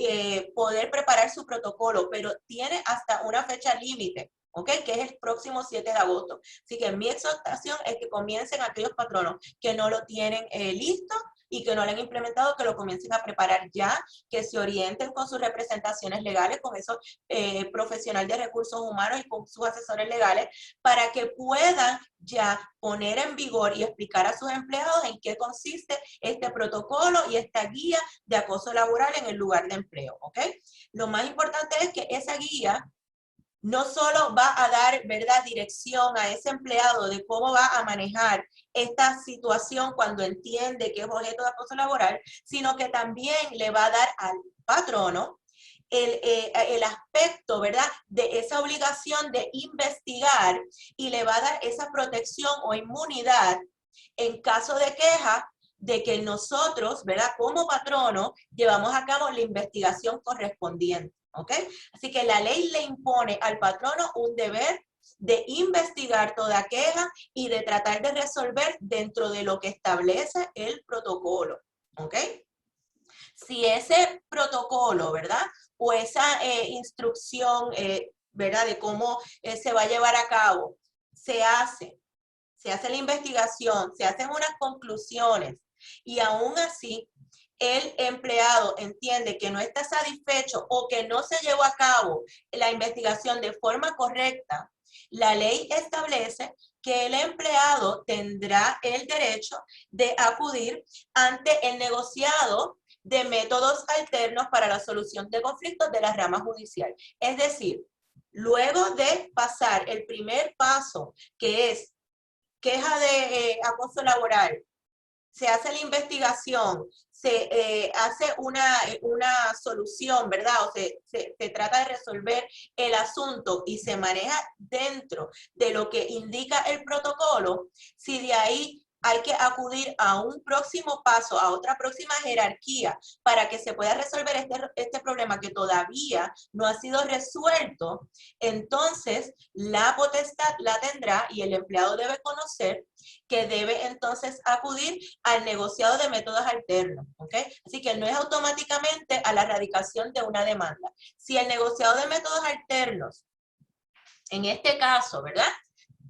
poder preparar su protocolo, pero tiene hasta una fecha límite. ¿ok? Que es el próximo 7 de agosto. Así que mi exhortación es que comiencen aquellos patronos que no lo tienen listo y que no lo han implementado, que lo comiencen a preparar ya, que se orienten con sus representaciones legales, con esos profesionales de recursos humanos y con sus asesores legales, para que puedan ya poner en vigor y explicar a sus empleados en qué consiste este protocolo y esta guía de acoso laboral en el lugar de empleo, ¿ok? Lo más importante es que esa guía no solo va a dar, ¿verdad?, dirección a ese empleado de cómo va a manejar esta situación cuando entiende que es objeto de acoso laboral, sino que también le va a dar al patrono el aspecto, ¿verdad?, de esa obligación de investigar y le va a dar esa protección o inmunidad en caso de queja de que nosotros, ¿verdad?, como patrono, llevamos a cabo la investigación correspondiente. ¿Ok? Así que la ley le impone al patrono un deber de investigar toda queja y de tratar de resolver dentro de lo que establece el protocolo. ¿Ok? Si ese protocolo, ¿verdad? O esa instrucción, ¿verdad? De cómo se va a llevar a cabo, se hace la investigación, se hacen unas conclusiones y aún así el empleado entiende que no está satisfecho o que no se llevó a cabo la investigación de forma correcta, la ley establece que el empleado tendrá el derecho de acudir ante el negociado de métodos alternos para la solución de conflictos de la rama judicial. Es decir, luego de pasar el primer paso, que es queja de acoso laboral, se hace la investigación, se hace una solución, ¿verdad? O se trata de resolver el asunto y se maneja dentro de lo que indica el protocolo. Si de ahí hay que acudir a un próximo paso, a otra próxima jerarquía, para que se pueda resolver este problema que todavía no ha sido resuelto, entonces la potestad la tendrá y el empleado debe conocer que debe entonces acudir al negociado de métodos alternos, ¿ok? Así que no es automáticamente a la erradicación de una demanda. Si el negociado de métodos alternos, en este caso, ¿verdad?,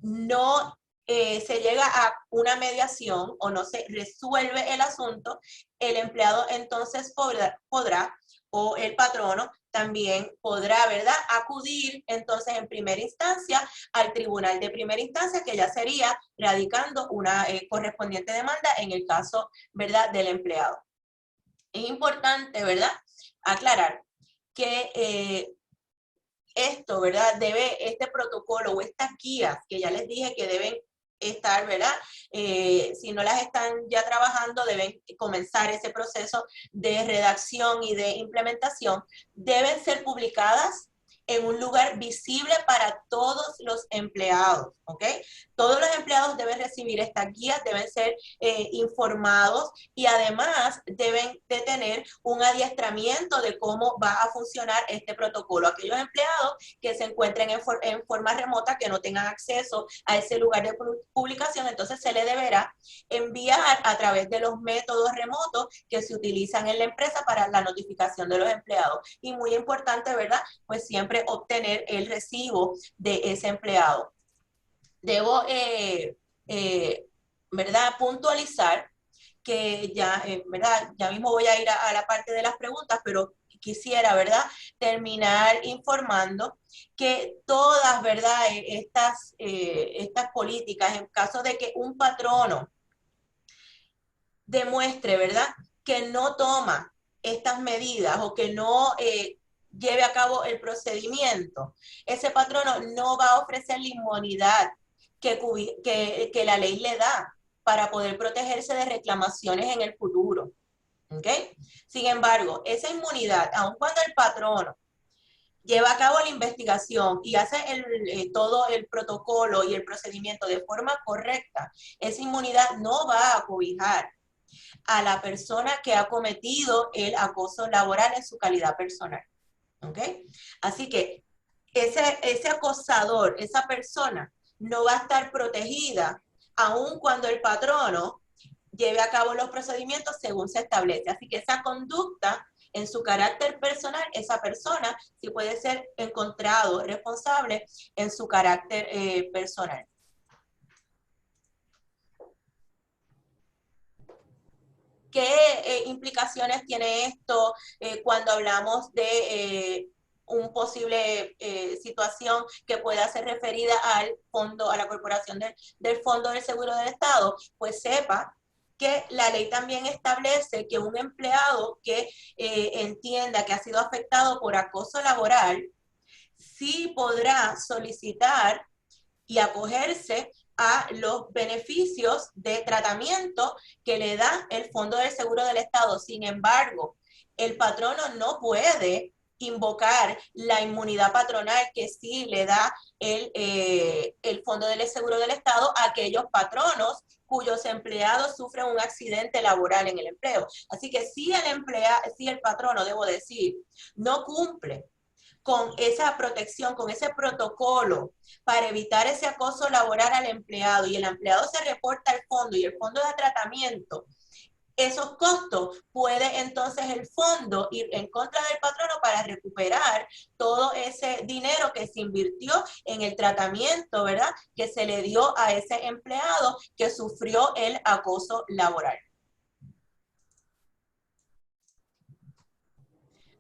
no se llega a una mediación o no se resuelve el asunto, el empleado entonces podrá o el patrono también podrá, ¿verdad?, acudir entonces en primera instancia al tribunal de primera instancia, que ya sería radicando una correspondiente demanda en el caso, ¿verdad?, del empleado. Es importante, ¿verdad?, aclarar que esto, ¿verdad?, este protocolo o estas guías que ya les dije que deben estar, ¿verdad? Si no las están ya trabajando, deben comenzar ese proceso de redacción y de implementación. Deben ser publicadas en un lugar visible para todos los empleados, ¿ok? Todos los empleados deben recibir estas guías, deben ser informados y además deben de tener un adiestramiento de cómo va a funcionar este protocolo. Aquellos empleados que se encuentren en forma remota, que no tengan acceso a ese lugar de publicación, entonces se le deberá enviar a través de los métodos remotos que se utilizan en la empresa para la notificación de los empleados. Y muy importante, ¿verdad?, pues siempre obtener el recibo de ese empleado. Debo, ¿verdad?, puntualizar que ya, ¿verdad?, ya mismo voy a ir a la parte de las preguntas, pero quisiera, ¿verdad?, terminar informando que todas, ¿verdad?, estas políticas, en caso de que un patrono demuestre, ¿verdad?, que no toma estas medidas o que no lleve a cabo el procedimiento, ese patrono no va a ofrecer la inmunidad que la ley le da para poder protegerse de reclamaciones en el futuro. ¿Ok? Sin embargo, esa inmunidad, aun cuando el patrono lleva a cabo la investigación y hace todo el protocolo y el procedimiento de forma correcta, esa inmunidad no va a cobijar a la persona que ha cometido el acoso laboral en su calidad personal. ¿Ok? Así que ese acosador, esa persona, no va a estar protegida aun cuando el patrono lleve a cabo los procedimientos según se establece. Así que esa conducta en su carácter personal, esa persona sí puede ser encontrado responsable en su carácter personal. ¿Qué implicaciones tiene esto cuando hablamos de un posible situación que pueda ser referida al fondo, a la corporación del Fondo del Seguro del Estado? Pues sepa que la ley también establece que un empleado que entienda que ha sido afectado por acoso laboral sí podrá solicitar y acogerse a los beneficios de tratamiento que le da el Fondo del Seguro del Estado. Sin embargo, el patrono no puede invocar la inmunidad patronal que sí le da el Fondo del Seguro del Estado a aquellos patronos cuyos empleados sufren un accidente laboral en el empleo. Así que si el patrono, debo decir, no cumple con esa protección, con ese protocolo para evitar ese acoso laboral al empleado y el empleado se reporta al fondo y el fondo da tratamiento, esos costos, puede entonces el fondo ir en contra del patrono para recuperar todo ese dinero que se invirtió en el tratamiento, ¿verdad?, que se le dio a ese empleado que sufrió el acoso laboral.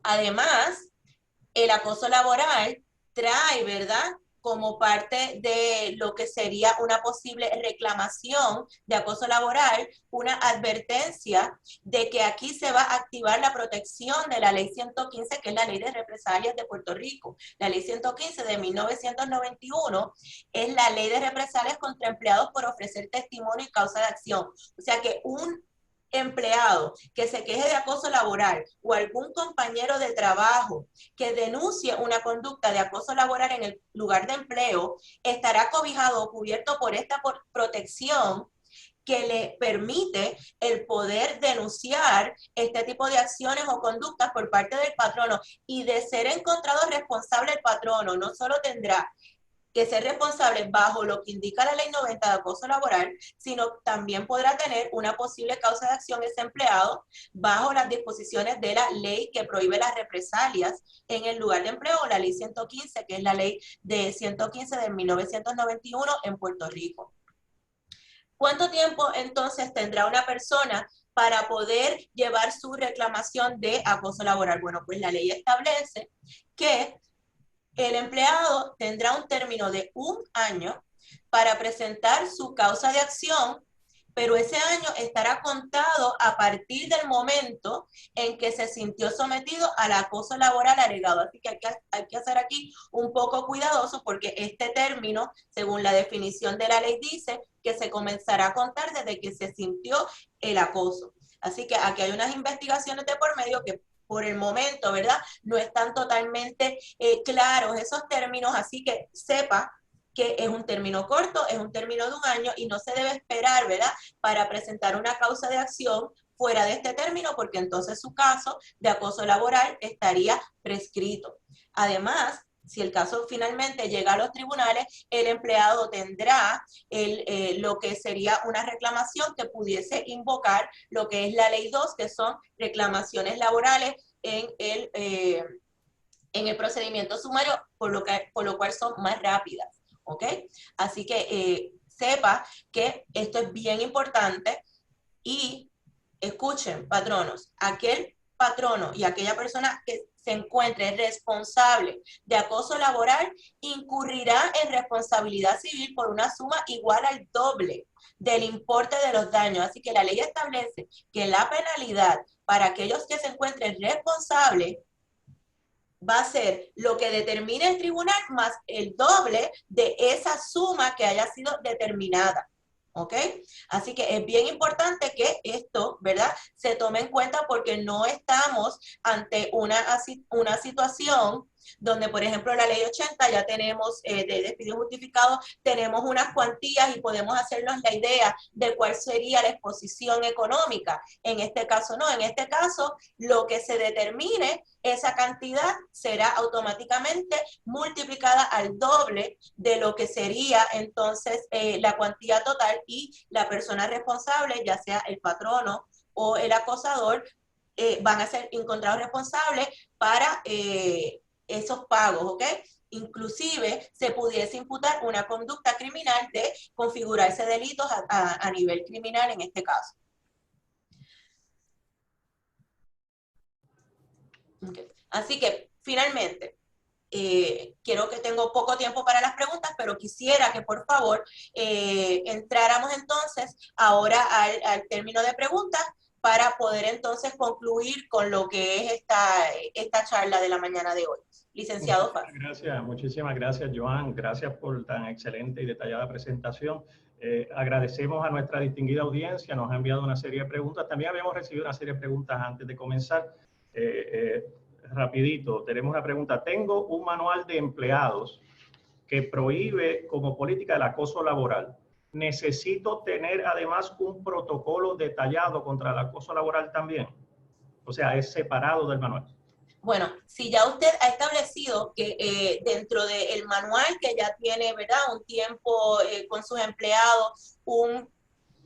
Además, el acoso laboral trae, ¿verdad?, como parte de lo que sería una posible reclamación de acoso laboral, una advertencia de que aquí se va a activar la protección de la Ley 115, que es la Ley de Represalias de Puerto Rico. La Ley 115 de 1991 es la Ley de Represalias contra empleados por ofrecer testimonio y causa de acción. O sea que un empleado que se queje de acoso laboral o algún compañero de trabajo que denuncie una conducta de acoso laboral en el lugar de empleo estará cobijado o cubierto por esta protección que le permite el poder denunciar este tipo de acciones o conductas por parte del patrono, y de ser encontrado responsable el patrono no solo tendrá que ser responsable bajo lo que indica la Ley 90 de acoso laboral, sino también podrá tener una posible causa de acción ese empleado bajo las disposiciones de la ley que prohíbe las represalias en el lugar de empleo, la Ley 115, que es la Ley de 115 de 1991 en Puerto Rico. ¿Cuánto tiempo entonces tendrá una persona para poder llevar su reclamación de acoso laboral? Bueno, pues la ley establece que el empleado tendrá un término de 1 año para presentar su causa de acción, pero ese año estará contado a partir del momento en que se sintió sometido al acoso laboral alegado. Así que hay que ser aquí un poco cuidadoso, porque este término, según la definición de la ley, dice que se comenzará a contar desde que se sintió el acoso. Así que aquí hay unas investigaciones de por medio que por el momento, ¿verdad?, no están totalmente claros esos términos, así que sepa que es un término corto, es un término de 1 año y no se debe esperar, ¿verdad?, para presentar una causa de acción fuera de este término, porque entonces su caso de acoso laboral estaría prescrito. Además, si el caso finalmente llega a los tribunales, el empleado tendrá lo que sería una reclamación que pudiese invocar lo que es la Ley 2, que son reclamaciones laborales en el procedimiento sumario, por lo cual son más rápidas, ¿ok? Así que sepa que esto es bien importante y escuchen, patronos, aquel patrono y aquella persona que se encuentre responsable de acoso laboral incurrirá en responsabilidad civil por una suma igual al doble del importe de los daños. Así que la ley establece que la penalidad para aquellos que se encuentren responsables va a ser lo que determine el tribunal más el doble de esa suma que haya sido determinada. ¿Ok? Así que es bien importante que esto, ¿verdad?, se tome en cuenta, porque no estamos ante una situación donde, por ejemplo, la ley 80 ya tenemos de despido justificado, tenemos unas cuantías y podemos hacernos la idea de cuál sería la exposición económica. En este caso no, en este caso lo que se determine, esa cantidad será automáticamente multiplicada al doble de lo que sería entonces la cuantía total, y la persona responsable, ya sea el patrono o el acosador, van a ser encontrados responsables para esos pagos, ¿ok? Inclusive se pudiese imputar una conducta criminal de configurarse delitos a nivel criminal en este caso. Okay. Así que, finalmente, quiero que tengo poco tiempo para las preguntas, pero quisiera que por favor entráramos entonces ahora al término de preguntas para poder entonces concluir con lo que es esta charla de la mañana de hoy. Licenciado Faz. Muchísimas gracias, Joan. Gracias por tan excelente y detallada presentación. Agradecemos a nuestra distinguida audiencia, nos ha enviado una serie de preguntas. También habíamos recibido una serie de preguntas antes de comenzar. Rapidito, tenemos una pregunta. Tengo un manual de empleados que prohíbe como política el acoso laboral. ¿Necesito tener además un protocolo detallado contra el acoso laboral también? O sea, es separado del manual. Bueno, si ya usted ha establecido que dentro del manual que ya tiene, ¿verdad?, un tiempo con sus empleados, un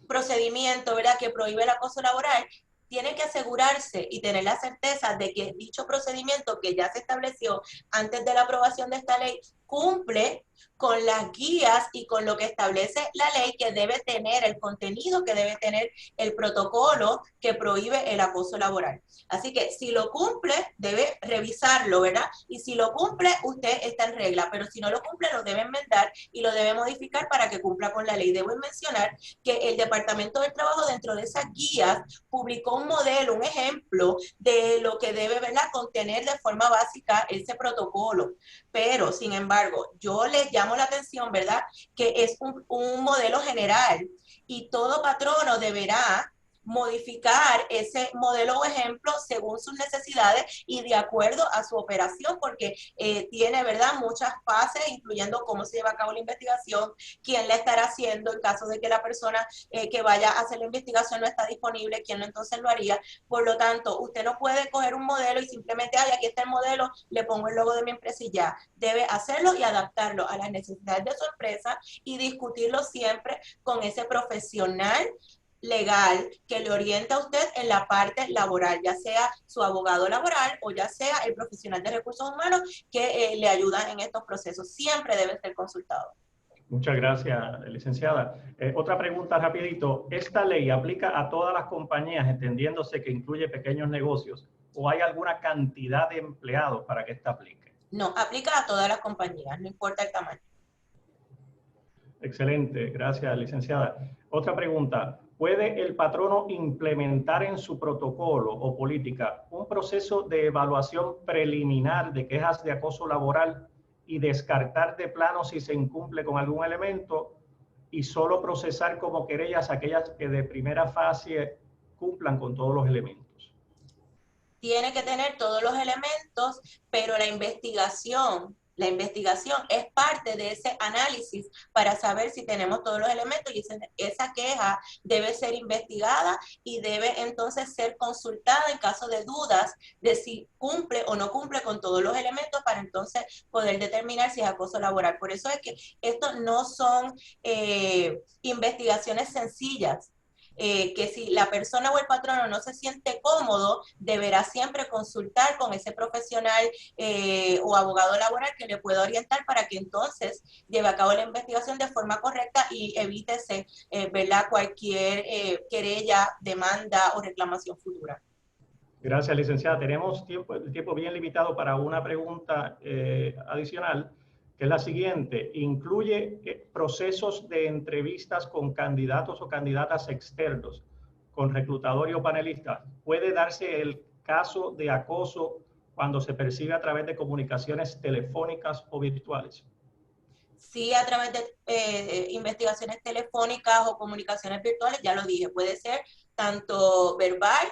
procedimiento, ¿verdad?, que prohíbe el acoso laboral, tiene que asegurarse y tener la certeza de que dicho procedimiento que ya se estableció antes de la aprobación de esta ley cumple con las guías y con lo que establece la ley, que debe tener el contenido, que debe tener el protocolo que prohíbe el acoso laboral. Así que si lo cumple, debe revisarlo, ¿verdad? Y si lo cumple, usted está en regla, pero si no lo cumple, lo debe enmendar y lo debe modificar para que cumpla con la ley. Debo mencionar que el Departamento del Trabajo, dentro de esas guías, publicó un modelo, un ejemplo de lo que debe, ¿verdad?, contener de forma básica ese protocolo. Pero, sin embargo, yo les llamo la atención, ¿verdad?, que es un modelo general y todo patrono deberá modificar ese modelo o ejemplo según sus necesidades y de acuerdo a su operación, porque tiene, ¿verdad?, muchas fases, incluyendo cómo se lleva a cabo la investigación, quién la estará haciendo en caso de que la persona que vaya a hacer la investigación no está disponible, quién entonces lo haría. Por lo tanto, usted no puede coger un modelo y simplemente, ay, aquí está el modelo, le pongo el logo de mi empresa y ya. Debe hacerlo y adaptarlo a las necesidades de su empresa y discutirlo siempre con ese profesional legal que le orienta a usted en la parte laboral, ya sea su abogado laboral o ya sea el profesional de recursos humanos que le ayuda en estos procesos. Siempre debe ser consultado. Muchas gracias, licenciada. Otra pregunta rapidito. ¿Esta ley aplica a todas las compañías, entendiéndose que incluye pequeños negocios, o hay alguna cantidad de empleados para que esta aplique? No, aplica a todas las compañías, no importa el tamaño. Excelente, gracias, licenciada. Otra pregunta. ¿Puede el patrono implementar en su protocolo o política un proceso de evaluación preliminar de quejas de acoso laboral y descartar de plano si se incumple con algún elemento y solo procesar como querellas aquellas que de primera fase cumplan con todos los elementos? Tiene que tener todos los elementos, pero la investigación es parte de ese análisis para saber si tenemos todos los elementos, y esa queja debe ser investigada y debe entonces ser consultada en caso de dudas de si cumple o no cumple con todos los elementos para entonces poder determinar si es acoso laboral. Por eso es que estos no son investigaciones sencillas. Que si la persona o el patrono no se siente cómodo, deberá siempre consultar con ese profesional o abogado laboral que le pueda orientar para que entonces lleve a cabo la investigación de forma correcta y evítese, ¿verdad?, cualquier querella, demanda o reclamación futura. Gracias, licenciada. Tenemos el tiempo bien limitado para una pregunta adicional, que es la siguiente. ¿Incluye procesos de entrevistas con candidatos o candidatas externos, con reclutador o panelistas? ¿Puede darse el caso de acoso cuando se percibe a través de comunicaciones telefónicas o virtuales? Sí, a través de investigaciones telefónicas o comunicaciones virtuales, ya lo dije, puede ser tanto verbal,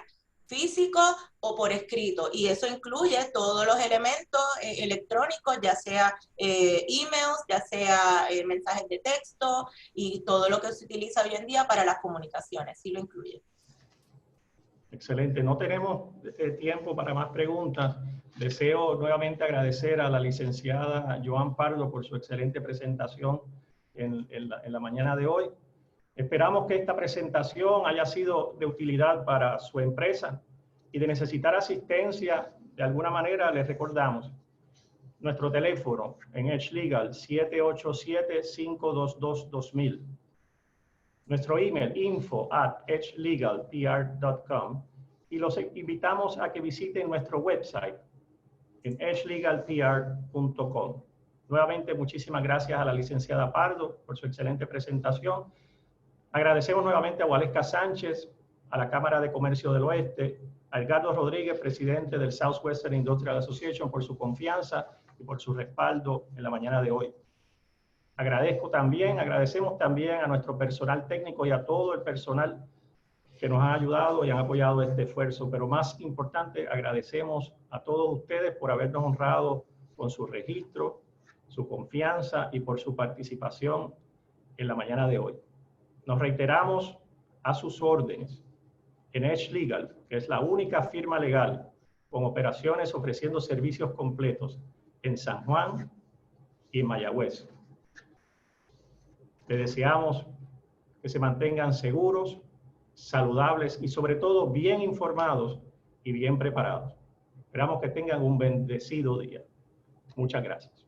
físico o por escrito, y eso incluye todos los elementos electrónicos, ya sea emails, ya sea mensajes de texto y todo lo que se utiliza hoy en día para las comunicaciones, sí lo incluye. Excelente, no tenemos tiempo para más preguntas. Deseo nuevamente agradecer a la licenciada Joan Pardo por su excelente presentación en la mañana de hoy. Esperamos que esta presentación haya sido de utilidad para su empresa y de necesitar asistencia de alguna manera, les recordamos nuestro teléfono en Edge Legal 787-522-2000. Nuestro email info@edgelegalpr.com y los invitamos a que visiten nuestro website en edgelegalpr.com. Nuevamente, muchísimas gracias a la licenciada Pardo por su excelente presentación. Agradecemos nuevamente a Waleska Sánchez, a la Cámara de Comercio del Oeste, a Edgardo Rodríguez, presidente del Southwestern Industrial Association, por su confianza y por su respaldo en la mañana de hoy. Agradecemos también a nuestro personal técnico y a todo el personal que nos ha ayudado y han apoyado este esfuerzo, pero más importante, agradecemos a todos ustedes por habernos honrado con su registro, su confianza y por su participación en la mañana de hoy. Nos reiteramos a sus órdenes en Edge Legal, que es la única firma legal con operaciones ofreciendo servicios completos en San Juan y en Mayagüez. Les deseamos que se mantengan seguros, saludables y sobre todo bien informados y bien preparados. Esperamos que tengan un bendecido día. Muchas gracias.